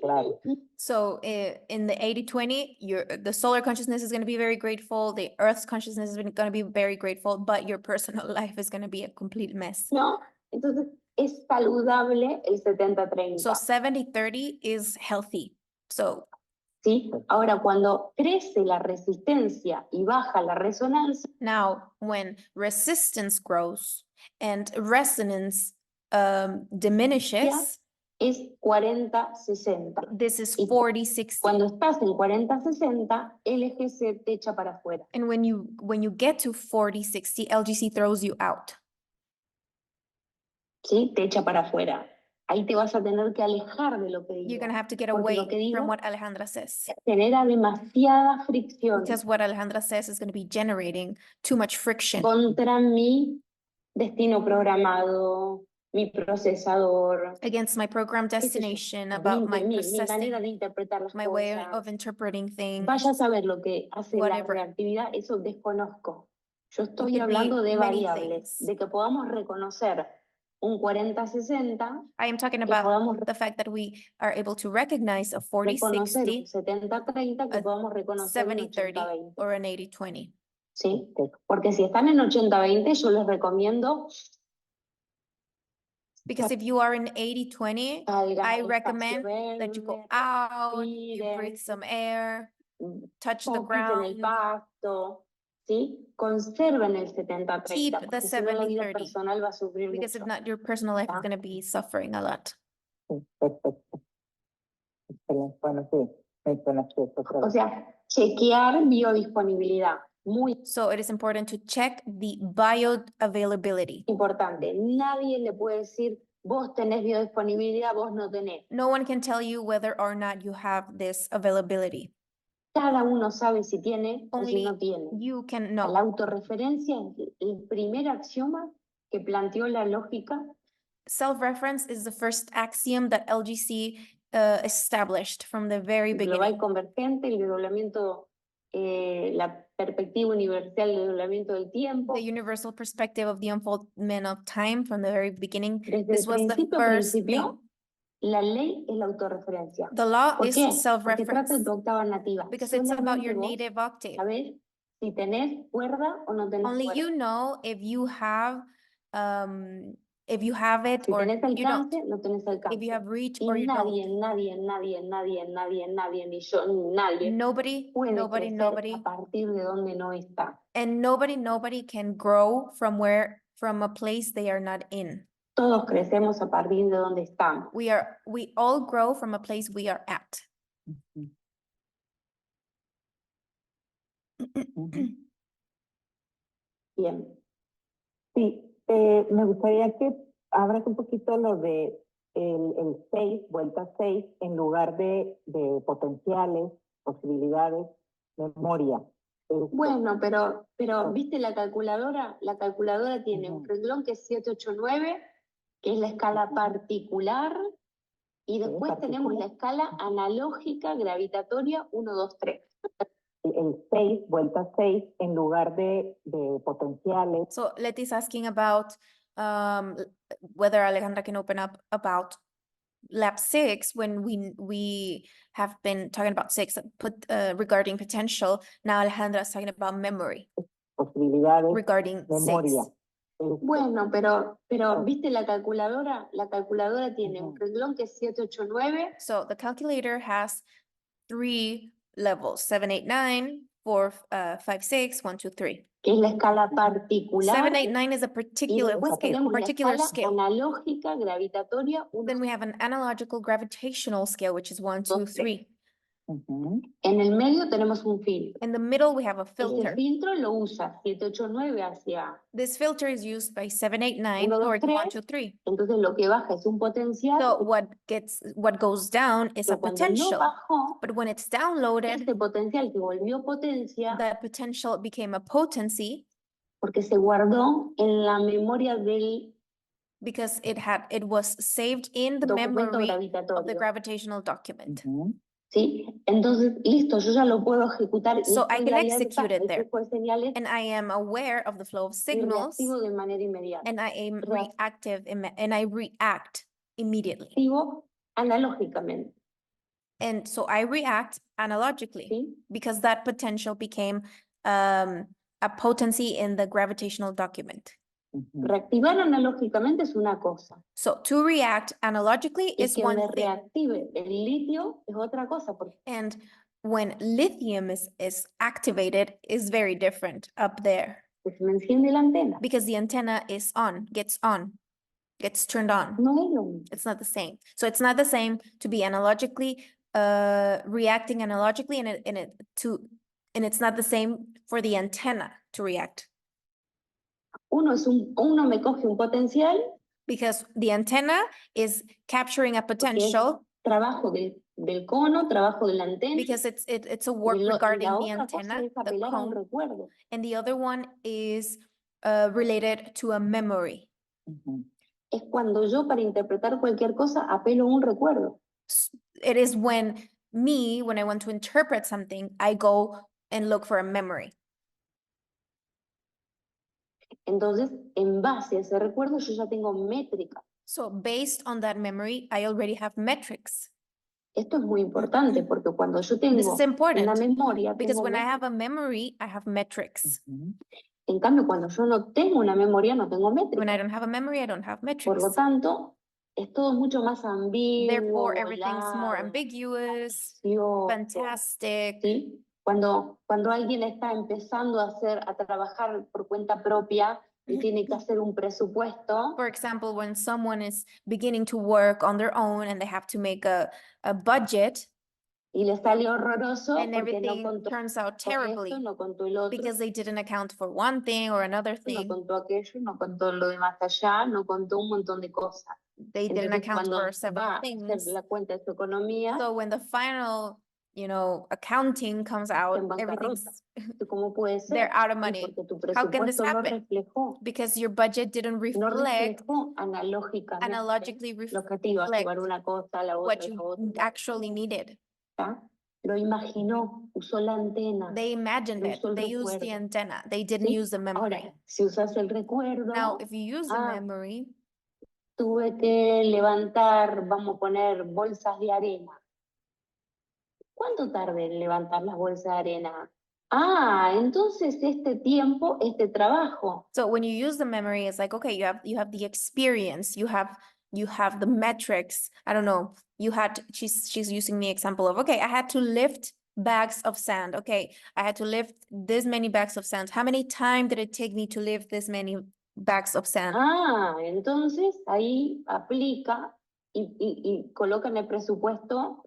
S3: claro.
S1: So in the 80-20, the solar consciousness is going to be very grateful, the earth's consciousness is going to be very grateful, but your personal life is going to be a complete mess.
S2: ¿No? Entonces, es saludable el 70-30.
S1: So 70-30 is healthy. So
S2: ¿Sí? Ahora, cuando crece la resistencia y baja la resonancia,
S1: now when resistance grows and resonance diminishes,
S2: es 40-60.
S1: this is
S2: Y
S1: 40-60.
S2: Cuando estás en 40-60, el eje se te echa para afuera.
S1: And when you get to 40-60, LGC throws you out.
S2: ¿Sí? Te echa para afuera. Ahí te vas a tener que alejar de lo que
S1: You're
S2: digo.
S1: going to have to get
S2: Porque
S1: away
S2: lo que digo
S1: from what Alejandra says.
S2: genera demasiada fricción
S1: Because what Alejandra says is going to be generating too much friction
S2: contra mi destino programado, mi procesador,
S1: against my program
S2: qué sé yo,
S1: destination, about my
S2: mi
S1: processing,
S2: manera de interpretar las
S1: my way
S2: cosas.
S1: of interpreting things.
S2: Vaya a saber lo que hace la
S1: whatever.
S2: reactividad, eso desconozco. Yo estoy
S1: could be
S2: hablando de
S1: many
S2: variables,
S1: things.
S2: de que podamos reconocer un 40-60,
S1: I am talking
S2: que
S1: about
S2: podamos
S1: the fact that we are able to recognize a
S2: reconocer un
S1: 40-60,
S2: 70-30, que
S1: a
S2: podamos reconocer un
S1: 70-30,
S2: 80-20.
S1: or an 80-20.
S2: ¿Sí? Porque si están en 80-20, yo les recomiendo
S1: Because if you are in 80-20,
S2: salgan
S1: I
S2: al espacio
S1: recommend that you go
S2: verde,
S1: out, you
S2: respiren,
S1: breathe some air, touch the
S2: o pisen el
S1: ground,
S2: pasto, ¿sí? Conserven el 70-30,
S1: keep the
S2: porque si no la vida
S1: 70-30,
S2: personal va a sufrir
S1: because if
S2: mucho.
S1: not, your personal life is
S2: ¿tá?
S1: going to be suffering a lot.
S3: Sí, perfecto. Excelente. Bueno, sí, mencionaste eso otra
S2: O
S3: vez.
S2: sea, chequear biodisponibilidad, muy
S1: So it is important to check the bioavailability.
S2: importante. Nadie le puede decir, vos tenés biodisponibilidad, vos no tenés.
S1: No one can tell you whether or not you have this availability.
S2: Cada uno sabe si tiene o si
S1: Only
S2: no tiene.
S1: you can
S2: La
S1: know.
S2: autorreferencia es el primer axioma que planteó la lógica
S1: Self-reference is the first axiom that LGC established from the very
S2: global
S1: beginning.
S2: convergente, el desdoblamiento, la perspectiva universal del desdoblamiento del tiempo.
S1: The universal perspective of the unfoldment of time from the very beginning.
S2: Desde
S1: This
S2: el
S1: was the
S2: principio,
S1: first
S2: principio,
S1: thing.
S2: la ley es la autorreferencia.
S1: The law
S2: ¿Por
S1: is
S2: qué? Porque trata
S1: self-reference
S2: de tu octava nativa.
S1: because it's about your
S2: Solamente vos
S1: native octave.
S2: sabés si tenés cuerda o no tenés
S1: Only
S2: cuerda.
S1: you know if you have it
S2: Si
S1: or
S2: tenés
S1: you don't.
S2: alcance, no tenés alcance.
S1: If you have reach
S2: Y
S1: or you don't.
S2: nadie, ni yo, ni nadie
S1: Nobody,
S2: puede
S1: nobody,
S2: crecer
S1: nobody,
S2: a partir de donde no está.
S1: and nobody can grow from a place they are not in.
S2: Todos crecemos a partir de donde estamos.
S1: We all grow from a place we are at.
S3: Ujú. Ujú.
S2: Bien.
S3: Sí, me gustaría que abras un poquito lo de el 6, vuelta 6, en lugar de potenciales, posibilidades, memoria.
S2: Bueno, pero ¿viste la calculadora? La calculadora tiene un
S3: Ujú.
S2: renglón que es 789, que es la escala particular, y después tenemos la escala analógica gravitatoria 1, 2, 3.
S3: El 6, vuelta 6, en lugar de potenciales.
S1: So Letty's asking about whether Alejandra can open up about lab 6 when we have been talking about 6 regarding potential. Now Alejandra is talking about memory
S3: Posibilidades,
S1: regarding
S3: memoria.
S1: 6.
S2: Bueno, pero ¿viste la calculadora? La calculadora tiene un
S3: Ujú.
S2: renglón que es 789,
S1: So the calculator has 3 levels: 7, 8, 9, 4, 5, 6, 1, 2, 3.
S2: que es la escala particular,
S1: 7, 8, 9 is a
S2: y
S1: particular
S2: después
S1: scale,
S2: tenemos la
S1: particular
S2: escala
S1: scale.
S2: analógica gravitatoria 1,
S1: Then we have an analogical gravitational scale, which is 1, 2, 3.
S3: Ujú.
S2: En el medio tenemos un filtro.
S1: In the middle, we have a
S2: Ese
S1: filter.
S2: filtro lo usa 789 hacia,
S1: This filter is used by 7, 8, 9
S2: 1, 2,
S1: towards 1, 2,
S2: 3.
S1: 3.
S2: Entonces lo que baja es un potencial,
S1: So what goes down is a
S2: pero cuando no
S1: potential,
S2: bajó,
S1: but when it's downloaded,
S2: ese potencial se volvió potencia
S1: that potential became a potency
S2: porque se guardó en la memoria del
S1: because it was saved in the
S2: documento
S1: memory of the
S2: gravitatorio.
S1: gravitational document.
S3: Ujú.
S2: ¿Sí? Entonces, listo, yo ya lo puedo ejecutar y
S1: So I
S2: estoy
S1: can
S2: alerta
S1: execute it
S2: al
S1: there.
S2: flujo de señales
S1: And I am aware of the flow of
S2: y
S1: signals,
S2: reactivo de manera inmediata.
S1: and I am
S2: Reactivo
S1: reactive, and I react immediately.
S2: analógicamente.
S1: And so I react analogically
S2: ¿Sí?
S1: because that potential became a potency in the gravitational document.
S3: Ujú.
S2: Reactivar analógicamente es una cosa.
S1: So to react analogically
S2: Y
S1: is
S2: que
S1: one
S2: me
S1: thing.
S2: reactive el litio es otra cosa. Porque
S1: And when lithium is activated is very different up there
S2: se me enciende la antena.
S1: because the antenna is on, gets turned on.
S2: No es lo mismo.
S1: It's not the same. So it's not the same to be analogically reacting analogically and it's not the same for the antenna to react
S2: Uno me coge un potencial,
S1: because the antenna is capturing a potential
S2: trabajo del cono, trabajo de la antena.
S1: because it's a
S2: Y
S1: work
S2: y
S1: regarding
S2: la
S1: the
S2: otra cosa
S1: antenna,
S2: es
S1: the
S2: apelar a un
S1: cone,
S2: recuerdo.
S1: and the other one is related to a memory.
S3: Ujú.
S2: Es cuando yo para interpretar cualquier cosa apelo a un recuerdo.
S1: It is when I want to interpret something, I go and look for a memory.
S2: Entonces, en base a ese recuerdo, yo ya tengo métrica.
S1: So based on that memory, I already have metrics.
S2: Esto es muy importante porque cuando yo tengo
S1: This is important
S2: una memoria,
S1: because
S2: tengo
S1: when I
S2: métrica.
S1: have a memory, I have metrics.
S3: Ujú.
S2: En cambio, cuando yo no tengo una memoria, no tengo métrica.
S1: When I don't have a memory, I don't have
S2: Por lo
S1: metrics.
S2: tanto, es todo mucho más ambiguo,
S1: Therefore, everything's more
S2: volado,
S1: ambiguous,
S2: ansioso,
S1: fantastic.
S2: ¿sí? Cuando alguien está empezando a trabajar por cuenta propia y tiene que hacer un presupuesto,
S1: For example, when someone is beginning to work on their own and they have to make a budget
S2: y le sale horroroso
S1: and
S2: porque no
S1: everything
S2: contó
S1: turns out
S2: esto,
S1: terribly
S2: no contó el otro,
S1: because they didn't account for one thing or another
S2: no
S1: thing.
S2: contó aquello, no contó lo de más allá, no contó un montón de cosas.
S1: They didn't
S2: Entonces,
S1: account
S2: cuando
S1: for several
S2: va a hacer
S1: things.
S2: la cuenta de su economía,
S1: So when the final, accounting comes out,
S2: en bancarrota.
S1: everything's
S2: ¿Cómo puede ser?
S1: they're out of
S2: Y
S1: money
S2: porque tu
S1: How can this
S2: presupuesto no
S1: happen?
S2: reflejó,
S1: because your budget didn't
S2: no
S1: reflect
S2: reflejó analógicamente
S1: analogically
S2: lo que te iba a llevar
S1: reflect
S2: una cosa, la
S1: what
S2: otra, la
S1: you
S2: otra.
S1: actually needed.
S2: ¿Tá? Lo imaginó, usó la antena.
S1: They imagined
S2: no
S1: it.
S2: usó el
S1: They used the
S2: recuerdo.
S1: antenna. They didn't
S2: ¿Sí?
S1: use the memory.
S2: Ahora, si usas el recuerdo,
S1: Now, if you use the
S2: ah,
S1: memory,
S2: tuve que levantar, vamos a poner, bolsas de arena. ¿Cuánto tardé en levantar las bolsas de arena? Ah, entonces este tiempo, este trabajo.
S1: so when you use the memory, it's like, okay, you have the experience, you have the metrics. I don't know. She's using the example of, okay, I had to lift bags of sand. Okay, I had to lift this many bags of sand. How many time did it take me to lift this many bags of sand?
S2: Ah, entonces ahí aplica y coloca en el presupuesto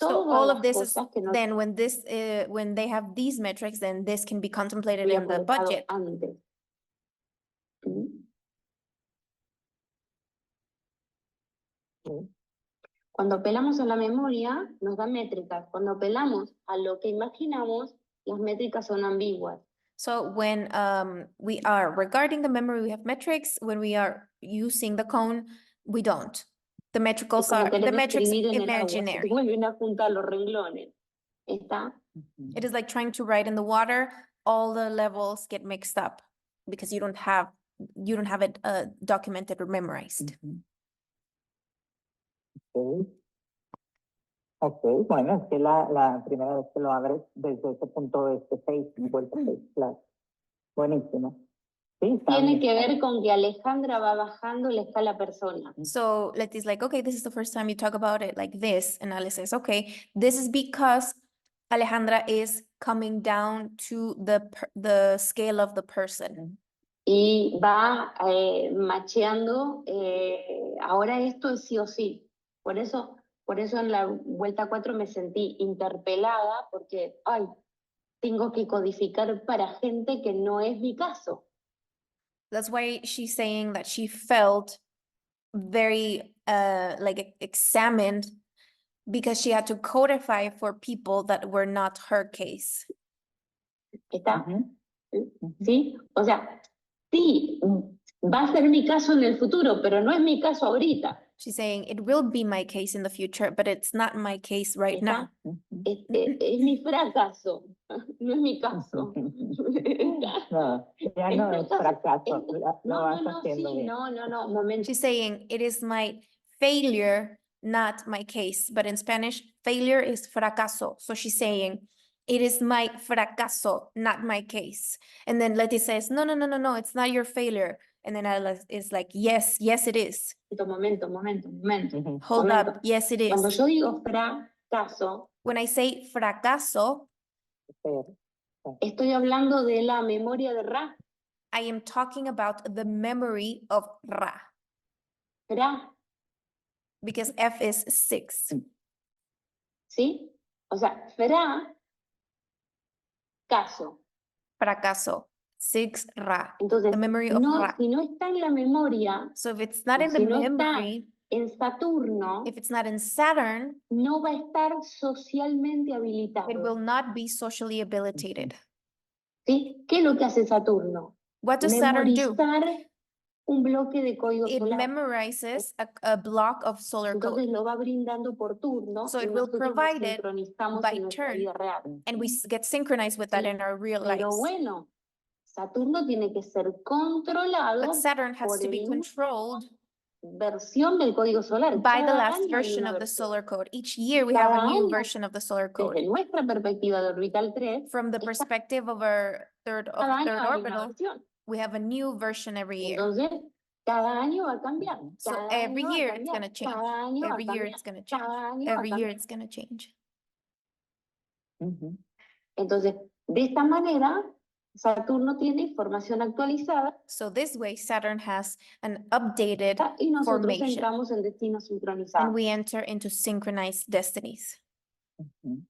S1: So
S2: todas
S1: all
S2: las
S1: of this is
S2: cosas que no
S1: then when they have these metrics, then this can be contemplated
S2: había
S1: in the
S2: colocado
S1: budget.
S2: antes. ¿Sí? Sí. Cuando apelamos a la memoria, nos da métricas. Cuando apelamos a lo que imaginamos, las métricas son ambiguas.
S1: So when we are regarding the memory, we have metrics. When we are using the cone, we don't. The
S2: Es
S1: metricals
S2: como
S1: are the
S2: querer
S1: metrics
S2: escribir en el agua, se te
S1: imaginary.
S2: vuelven a juntar los renglones. ¿Está?
S1: It is like trying to write in the water. All the levels get mixed up because you don't have it documented or memorized.
S3: Ok. Ok, bueno, es que la primera vez que lo abres desde ese punto de este 6, vuelta 6, claro. Buenísimo. Sí, está
S2: Tiene
S3: bien.
S2: que ver con que Alejandra va bajando la escala persona.
S1: So Letty's like, okay, this is the first time you talk about it like this. And Ale says, okay, this is because Alejandra is coming down to the scale of the person.
S2: Y va macheando, ahora esto es sí o sí. Por eso en la vuelta 4 me sentí interpelada porque, ay, tengo que codificar para gente que no es mi caso.
S1: That's why she's saying that she felt very examined because she had to codify for people that were not her case.
S2: ¿Está?
S3: Ujú.
S2: ¿Sí? O sea, sí, va a ser mi caso en el futuro, pero no es mi caso ahorita.
S1: She's saying it will be my case in the future, but it's not my case right now.
S2: ¿Está? Es mi fracaso, no es mi caso. ¿Está?
S3: No, ya no es fracaso, lo
S2: No,
S3: vas
S2: no,
S3: haciendo
S2: sí,
S3: bien.
S2: no, momento.
S1: She's saying it is my failure, not my case. But in Spanish, failure is fracaso. So she's saying it is my fracaso, not my case. And then Letty says, no, it's not your failure. And then Alice is like, yes, it is.
S2: Momento.
S1: Hold
S2: Momento.
S1: up, yes, it
S2: Cuando
S1: is.
S2: yo digo fracaso,
S1: When I say fracaso,
S2: estoy hablando de la memoria de Ra.
S1: I am talking about the memory of Ra,
S2: Fra,
S1: because F is 6.
S2: ¿sí? O sea, caso.
S1: Fracaso, 6 Ra,
S2: Entonces,
S1: the memory of
S2: no,
S1: Ra.
S2: si no está en la memoria,
S1: So if it's not
S2: o
S1: in the
S2: si no está
S1: memory,
S2: en Saturno,
S1: if it's not in Saturn,
S2: no va a estar socialmente habilitado.
S1: it will not be socially habilitated.
S2: ¿Sí? ¿Qué es lo que hace Saturno?
S1: What does Saturn do?
S2: Memorizar un bloque de código
S1: It
S2: solar.
S1: memorizes a block of solar
S2: Entonces
S1: code,
S2: lo va brindando por turno
S1: So
S2: y
S1: it will
S2: nosotros nos
S1: provide it
S2: sincronizamos
S1: by
S2: en nuestra
S1: turn.
S2: vida real.
S1: and we get synchronized with that
S2: Sí,
S1: in our real
S2: Pero
S1: lives.
S2: bueno, Saturno tiene que ser controlado
S1: But Saturn has
S2: por
S1: to be
S2: el
S1: controlled
S2: versión del código solar.
S1: by the
S2: Cada
S1: last
S2: año hay
S1: version
S2: una
S1: of the
S2: versión.
S1: solar code. Each year we have a
S2: Cada
S1: new
S2: año,
S1: version of the solar
S2: Desde
S1: code.
S2: nuestra perspectiva de Orbital 3,
S1: From the
S2: está-
S1: perspective of our third
S2: cada año
S1: third
S2: hay una
S1: orbital,
S2: versión.
S1: we have a new version every year.
S2: Entonces, Cada año va a cambiar.
S1: So
S2: Cada
S1: every
S2: año va a
S1: year it's
S2: cambiar,
S1: gonna change.
S2: Cada año va a
S1: Every year
S2: cambiar.
S1: it's gonna change.
S2: Cada año va a
S1: Every year
S2: cambiar.
S1: it's gonna change.
S3: Ujú.
S2: Entonces, de esta manera, Saturno tiene información actualizada
S1: So this way, Saturn has an updated
S2: y nosotros
S1: formation,
S2: entramos en destinos
S1: and
S2: sincronizados,
S1: we enter into synchronized destinies,
S3: Ujú.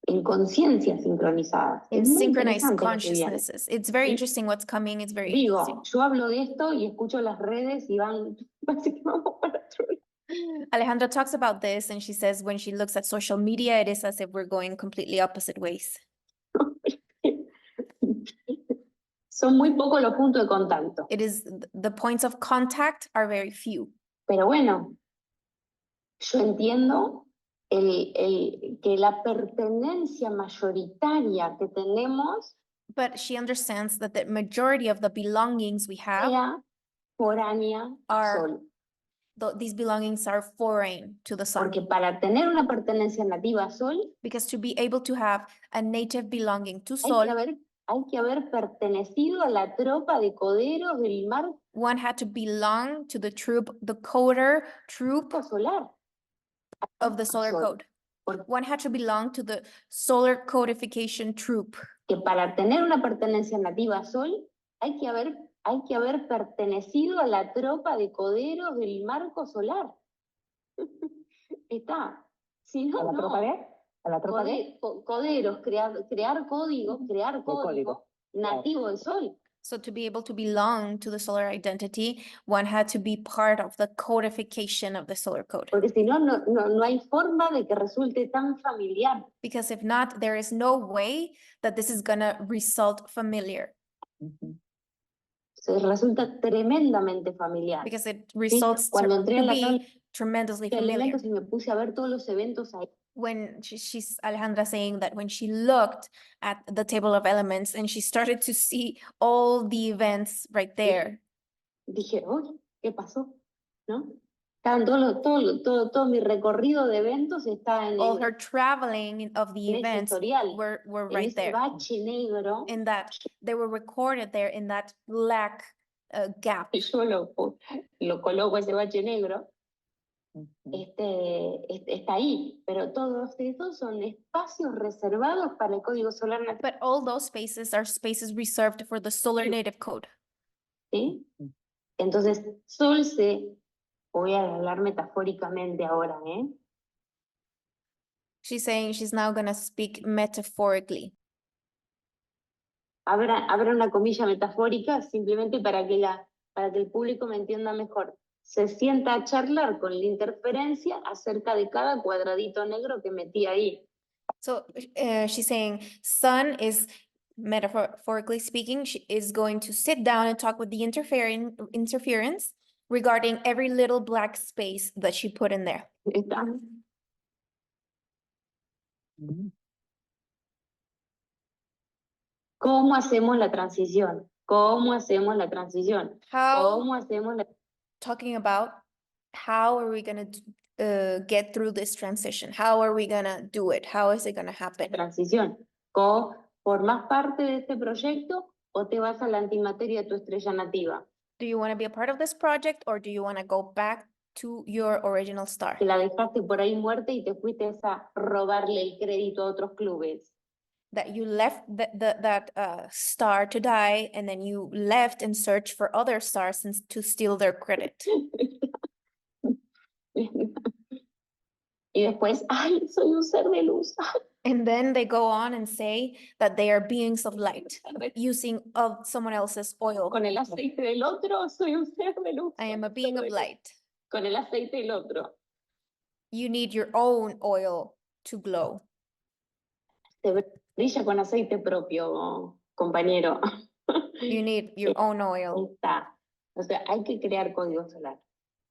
S2: en conciencias sincronizadas.
S1: in
S2: Es muy
S1: synchronized
S2: interesante lo que viene.
S1: consciousnesses. It's very
S2: Sí.
S1: interesting what's coming. It's very interesting.
S2: Digo, yo hablo de esto y escucho las redes y van, parece que vamos para otro lado.
S1: Alejandra talks about this, and she says when she looks at social media, it is as if we're going completely opposite ways.
S2: Son muy pocos los puntos de contacto.
S1: It is the points of contact are very few.
S2: Pero bueno, yo entiendo que la pertenencia mayoritaria que tenemos
S1: But she understands that the majority of the belongings we have,
S2: sea foránea a
S1: Are-
S2: Sol.
S1: these belongings are foreign to the sun.
S2: Porque para tener una pertenencia nativa a Sol,
S1: Because to be able to have a native belonging to
S2: hay
S1: Sol,
S2: que haber pertenecido a la tropa de coderos del marco
S1: one had to belong to the coder troop
S2: solar.
S1: of the solar
S2: Sol.
S1: code.
S2: Porque
S1: One had to belong to the solar codification troop.
S2: que para tener una pertenencia nativa a Sol, hay que haber pertenecido a la tropa de coderos del marco solar. Está. Si no,
S3: ¿A la
S2: no.
S3: tropa de? ¿A la tropa de?
S2: Coderos, crear código
S3: código,
S2: nativo del Sol.
S1: So to be able to belong to the solar identity, one had to be part of the codification of the solar code.
S2: Porque si no, no hay forma de que resulte tan familiar.
S1: Because if not, there is no way that this is gonna result familiar.
S3: Ujú.
S2: Se resulta tremendamente familiar.
S1: Because it results
S2: Cuando entré
S1: to
S2: a la
S1: be
S2: tabla
S1: tremendously
S2: de
S1: familiar.
S2: elementos y me puse a ver todos los eventos ahí,
S1: When she's Alejandra saying that when she looked at the table of elements and she started to see all the events right there,
S2: dije, oye, ¿qué pasó? ¿No? Estaban todo mi recorrido de eventos está
S1: all her traveling of the
S2: en ese
S1: events
S2: historial,
S1: were
S2: en
S1: right
S2: ese
S1: there.
S2: bache negro.
S1: In that they were recorded there in that black gap.
S2: Yo lo coloco ese bache negro,
S3: Ujú.
S2: está ahí, pero todos esos son espacios reservados para el código solar nativo.
S1: But all those spaces are spaces reserved for the solar native code.
S2: ¿Sí? Entonces, Sol voy a hablar metafóricamente ahora, ¿eh?
S1: She's saying she's now gonna speak metaphorically.
S2: Abra una comilla metafórica simplemente para que el público me entienda mejor. Se sienta a charlar con la interferencia acerca de cada cuadradito negro que metí ahí.
S1: So she's saying Sun is, metaphorically speaking, she is going to sit down and talk with the interference regarding every little black space that she put in there.
S2: ¿Está?
S3: Ujú.
S2: ¿Cómo hacemos la transición? ¿Cómo hacemos la transición?
S1: How,
S2: ¿Cómo hacemos la
S1: talking about how are we gonna get through this transition? How are we gonna do it? How is it gonna happen?
S2: transición? ¿Formás parte de este proyecto o te vas a la antimateria de tu estrella nativa?
S1: Do you want to be a part of this project, or do you want to go back to your original star?
S2: Que la dejaste por ahí muerta y te fuiste a robarle el crédito a otros clubes.
S1: That you left that star to die, and then you left and searched for other stars to steal their credit.
S2: Y después, ay, soy un ser de luz.
S1: And then they go on and say that they are beings of light, using of someone else's oil.
S2: Con el aceite del otro, soy un ser de luz.
S1: I am a being of light.
S2: Con el aceite del otro.
S1: You need your own oil to glow.
S2: Se brilla con aceite propio, compañero.
S1: You need your own oil.
S2: Está. O sea, hay que crear código solar.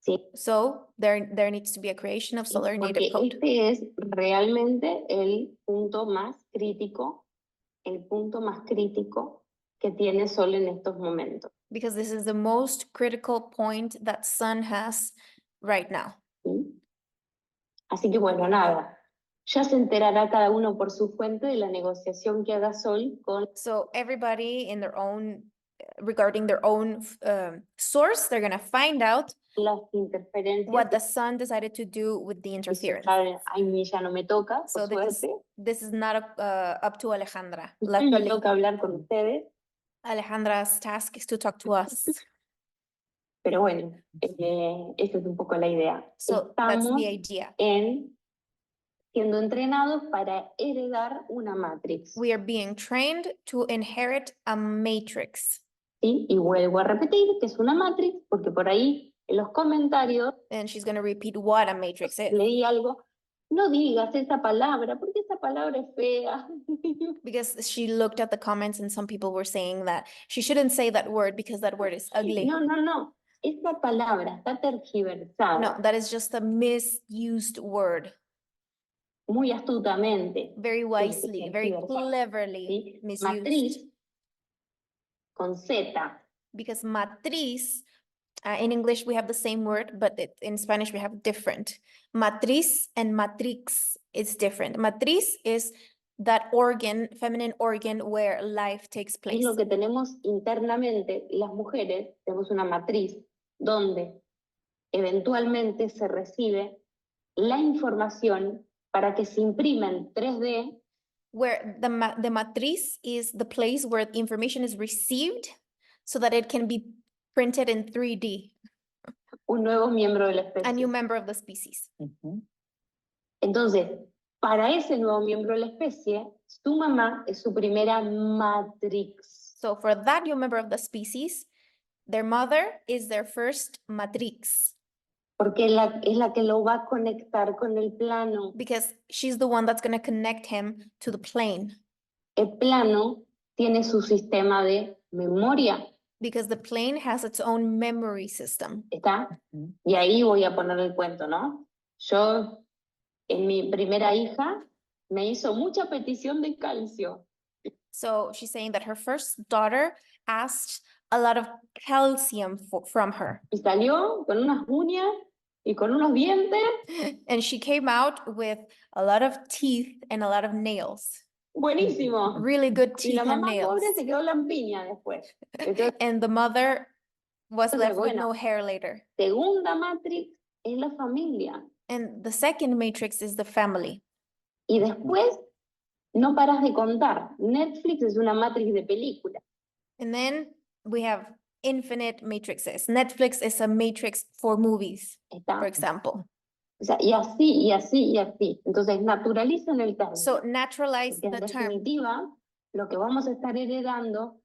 S2: ¿Sí?
S1: So there needs to be a creation of solar
S2: Porque
S1: native code.
S2: este es realmente el punto más crítico que tiene Sol en estos momentos.
S1: Because this is the most critical point that Sun has right now.
S2: ¿Sí? Así que bueno, nada. Ya se enterará cada uno por su fuente de la negociación que haga Sol con
S1: So everybody in their own regarding their own source, they're gonna find out
S2: las interferencias.
S1: what the sun decided to do with the
S2: Y eso
S1: interference.
S2: ya, a mí ya no me toca,
S1: So
S2: por suerte.
S1: this is not up to Alejandra.
S2: Me toca hablar con ustedes,
S1: Alejandra's task is to talk to us.
S2: pero bueno, esa es un poco la idea.
S1: So that's
S2: Estamos
S1: the idea.
S2: siendo entrenados para heredar una matrix.
S1: We are being trained to inherit a matrix.
S2: ¿Sí? Y vuelvo a repetir que es una matrix, porque por ahí en los comentarios
S1: And she's going to repeat what a matrix is.
S2: leí algo, no digas esa palabra, porque esa palabra es fea.
S1: Because she looked at the comments and some people were saying that she shouldn't say that word because that word is ugly.
S2: No. Esa palabra está tergiversada
S1: No, that is just a misused word.
S2: muy astutamente.
S1: Very wisely, very
S2: tergiversada,
S1: cleverly
S2: ¿sí?
S1: misused.
S2: Matriz con Z.
S1: Because matriz, in English we have the same word, but in Spanish we have different. Matriz and matrix is different. Matriz is that organ, feminine organ where life takes
S2: Es
S1: place.
S2: lo que tenemos internamente, las mujeres, tenemos una matriz donde eventualmente se recibe la información para que se imprima en 3D
S1: Where the matriz is the place where the information is received so that it can be printed in 3D,
S2: un nuevo miembro de la
S1: a new
S2: especie.
S1: member of the species.
S2: Entonces, para ese nuevo miembro de la especie, su mamá es su primera matrix.
S1: So for that new member of the species, their mother is their first matrix
S2: Porque es la que lo va a conectar con el plano.
S1: because she's the one that's going to connect him to the plane,
S2: El plano tiene su sistema de memoria,
S1: because the plane has its own memory system.
S2: ¿está? Y ahí voy a poner el cuento, ¿no? Yo, en mi primera hija, me hizo mucha petición de calcio.
S1: So she's saying that her first daughter asked a lot of calcium from her.
S2: Y salió con unas uñas y con unos dientes.
S1: And she came out with a lot of teeth and a lot of nails.
S2: Buenísimo.
S1: Really good
S2: Y
S1: teeth
S2: la
S1: and
S2: mamá
S1: nails.
S2: pobre se quedó lampiña después. Entonces,
S1: And the mother was
S2: Entonces,
S1: left with
S2: bueno.
S1: no hair later.
S2: segunda matrix es la familia.
S1: And the second matrix is the family.
S2: Y después no paras de contar. Netflix es una matrix de película.
S1: And then we have infinite matrices. Netflix is a matrix for movies,
S2: ¿Está?
S1: for example.
S2: O sea, y así, y así, y así. Entonces, naturalicen el término.
S1: So naturalize
S2: Porque en
S1: the term,
S2: definitiva, lo que vamos a estar heredando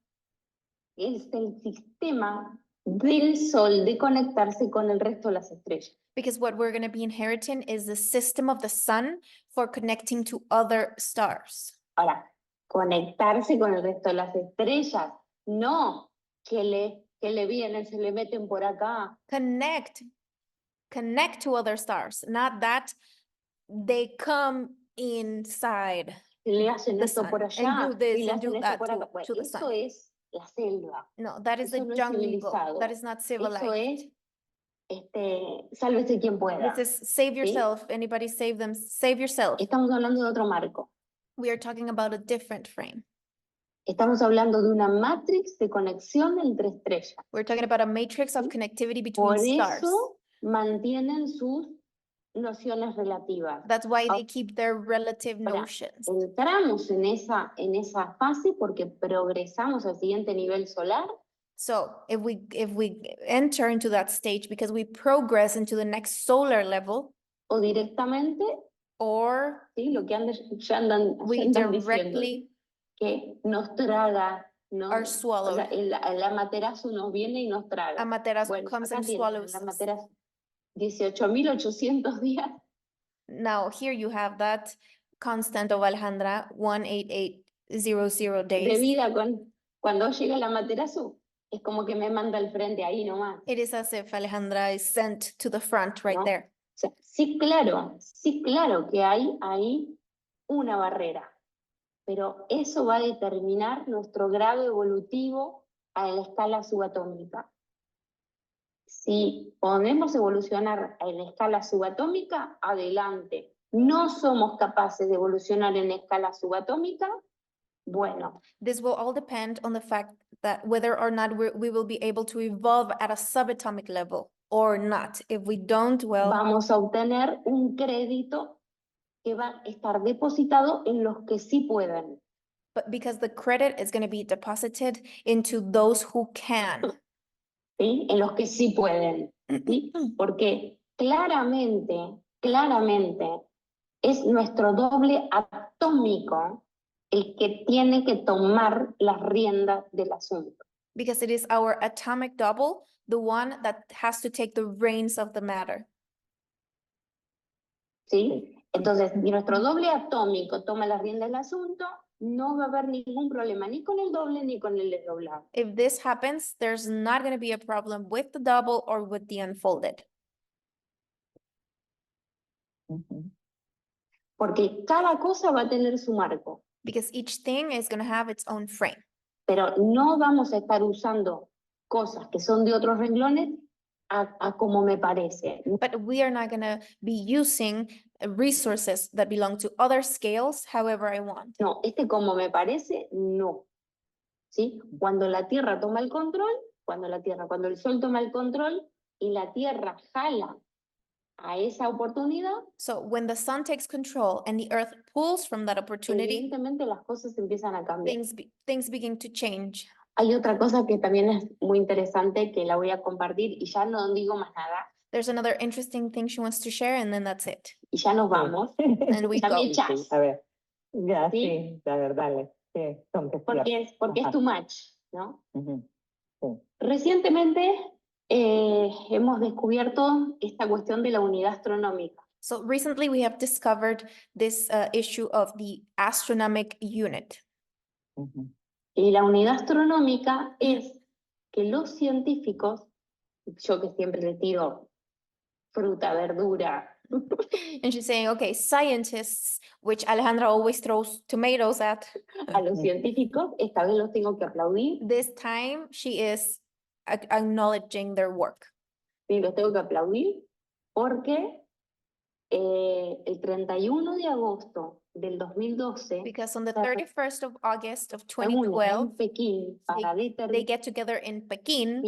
S2: es el sistema del Sol de conectarse con el resto de las estrellas.
S1: because what we're going to be inheriting is the system of the sun for connecting to other stars.
S2: Ahora, conectarse con el resto de las estrellas, no que le vienen, se le meten por acá.
S1: Connect to other stars, not that they come inside.
S2: Que le hacen
S1: The
S2: esto
S1: sun,
S2: por
S1: and
S2: allá,
S1: do this
S2: y le
S1: and do
S2: hacen esto
S1: that
S2: por
S1: to-
S2: acá. Bueno,
S1: to the
S2: eso
S1: sun.
S2: es la selva.
S1: No, that is the
S2: Eso no es
S1: jungle.
S2: civilizado.
S1: That is not
S2: Eso
S1: civilized.
S2: es, sálvese quien pueda.
S1: This is save yourself. Anybody save them, save yourself.
S2: Estamos hablando de otro marco.
S1: We are talking about a different frame.
S2: Estamos hablando de una matrix de conexión entre estrellas.
S1: We're talking about a matrix of connectivity between
S2: Por
S1: stars.
S2: eso mantienen sus nociones relativas.
S1: That's why they keep their relative
S2: Ahora,
S1: notions.
S2: Entramos en esa fase porque progresamos al siguiente nivel solar.
S1: So if we enter into that stage because we progress into the next solar level,
S2: O directamente,
S1: or
S2: ¿sí? Lo que ya andan
S1: we
S2: diciendo,
S1: directly
S2: que nos traga, ¿no?
S1: are
S2: O
S1: swallowed.
S2: sea, el Amaterasu nos viene y nos traga.
S1: Amaterasu
S2: Bueno,
S1: comes
S2: acá
S1: and
S2: tienen
S1: swallows
S2: el
S1: us.
S2: Amaterasu 18.800 días.
S1: Now here you have that constant of Alejandra, 18800
S2: de
S1: days.
S2: vida cuando llega la Amaterasu, es como que me manda al frente ahí nomás.
S1: It is as if Alejandra is sent to the front right
S2: No.
S1: there.
S2: O sea, sí, claro que hay ahí una barrera, pero eso va a determinar nuestro grado evolutivo a la escala subatómica. Si podemos evolucionar en escala subatómica, adelante. No somos capaces de evolucionar en escala subatómica, bueno,
S1: This will all depend on the fact that whether or not we will be able to evolve at a subatomic level or not. If we don't, well,
S2: vamos a obtener un crédito que va a estar depositado en los que sí pueden.
S1: but because the credit is going to be deposited into those who can.
S2: ¿Sí? En los que sí pueden, ¿sí? Porque claramente es nuestro doble atómico el que tiene que tomar las riendas del asunto.
S1: Because it is our atomic double, the one that has to take the reins of the matter.
S2: ¿Sí? Entonces, si nuestro doble atómico toma las riendas del asunto, no va a haber ningún problema ni con el doble ni con el desdoblado.
S1: If this happens, there's not going to be a problem with the double or with the unfolded.
S2: Porque cada cosa va a tener su marco,
S1: Because each thing is going to have its own frame.
S2: pero no vamos a estar usando cosas que son de otros renglones a como me parece.
S1: But we are not going to be using resources that belong to other scales however I want.
S2: No, como me parece, no. ¿Sí? Cuando la Tierra toma el control, cuando el Sol toma el control y la Tierra jala a esa oportunidad,
S1: So when the sun takes control and the earth pulls from that opportunity,
S2: evidentemente las cosas empiezan a cambiar.
S1: things begin to change.
S2: Hay otra cosa que también es muy interesante que la voy a compartir y ya no digo más nada
S1: There's another interesting thing she wants to share, and then that's it.
S2: y ya nos vamos.
S1: And we
S2: Ya me
S1: go.
S2: echás.
S3: A ver, ya,
S2: ¿Sí?
S3: sí, a ver, dale. Sí,
S2: Porque es
S3: Ajá.
S2: too much, ¿no?
S3: Ujú, sí.
S2: Recientemente hemos descubierto esta cuestión de la unidad astronómica.
S1: So recently we have discovered this issue of the astronomic unit.
S3: Ujú.
S2: Y la unidad astronómica es que los científicos, yo que siempre le tiro fruta, verdura,
S1: And she's saying, okay, scientists, which Alejandra always throws tomatoes at,
S2: a los científicos, esta vez los tengo que aplaudir,
S1: this time she is acknowledging their work.
S2: sí, los tengo que aplaudir, porque el 31 de agosto del 2012,
S1: Because on the
S2: Claro.
S1: 31st of August of
S2: reúnen
S1: 2012,
S2: en Pekín para
S1: they
S2: determinar
S1: get together in Pekin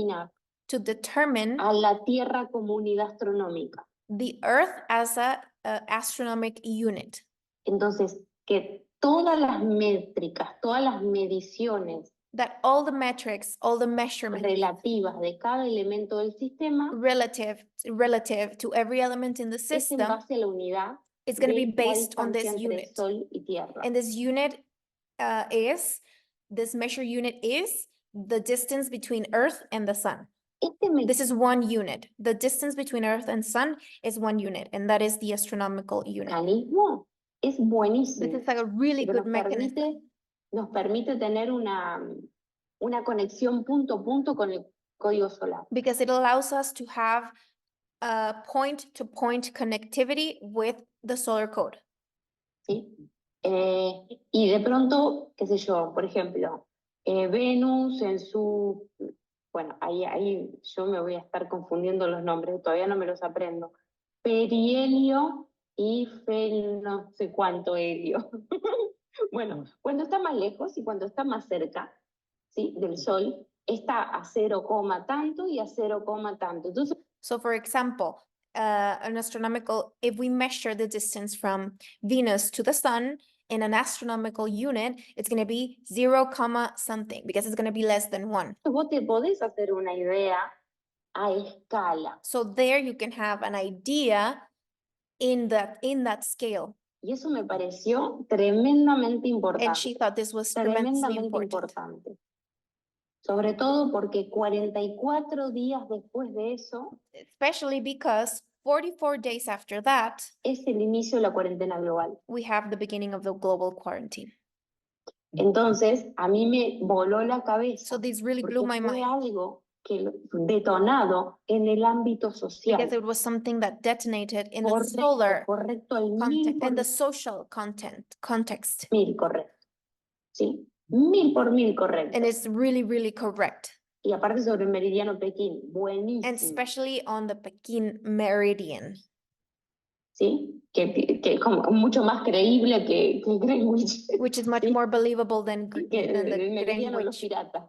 S1: to determine
S2: a la Tierra como unidad astronómica.
S1: the Earth as a astronomic unit.
S2: Entonces, que todas las métricas, todas las mediciones
S1: That all the metrics, all the measurements
S2: relativas de cada elemento del sistema
S1: relative to every element in the
S2: es en
S1: system
S2: base a la unidad
S1: is going to be
S2: de la
S1: based on this
S2: distancia entre
S1: unit.
S2: Sol y Tierra.
S1: And this unit this measure unit is the distance between Earth and the sun. This is one unit. The distance between Earth and sun is one unit, and that is the astronomical unit.
S2: mecanismo es
S1: This
S2: buenísimo.
S1: is like a really
S2: Pero
S1: good mechanism
S2: nos permite tener una conexión punto a punto con el código solar.
S1: because it allows us to have a point-to-point connectivity with the solar code.
S2: ¿Sí? Y de pronto, qué sé yo, por ejemplo, Venus en su... Bueno, ahí yo me voy a estar confundiendo los nombres, todavía no me los aprendo. Perihelio y no sé cuánto helio. Bueno, cuando está más lejos y cuando está más cerca, ¿sí?, del Sol, está a 0, tanto y a 0, tanto. Entonces,
S1: So for example, an astronomical, if we measure the distance from Venus to the sun in an astronomical unit, it's going to be 0, something, because it's going to be less than 1.
S2: vos te podés hacer una idea a escala.
S1: So there you can have an idea in that scale.
S2: Y eso me pareció tremendamente importante.
S1: And she thought this was tremendously
S2: Tremendamente
S1: important.
S2: importante. Sobre todo porque 44 días después de eso
S1: Especially because 44 days after that,
S2: es el inicio de la cuarentena global.
S1: we have the beginning of the global quarantine.
S2: Entonces, a mí me voló la cabeza.
S1: So this really
S2: Porque
S1: blew my
S2: fue
S1: mind
S2: algo que detonado en el ámbito social.
S1: because it was something that detonated in the
S2: Correcto,
S1: solar
S2: correcto, al
S1: context, in the
S2: 1000%.
S1: social context.
S2: 1000 correcto. ¿Sí? 1000 correcto.
S1: And it's really, really correct.
S2: Y aparte sobre el meridiano Pekín,
S1: And
S2: buenísimo.
S1: especially on the Pekin meridian,
S2: ¿Sí? Que es como mucho más creíble que Greenwich.
S1: which is much
S2: Sí.
S1: more believable than
S2: Que
S1: the
S2: el meridiano de los
S1: Greenwich
S2: piratas.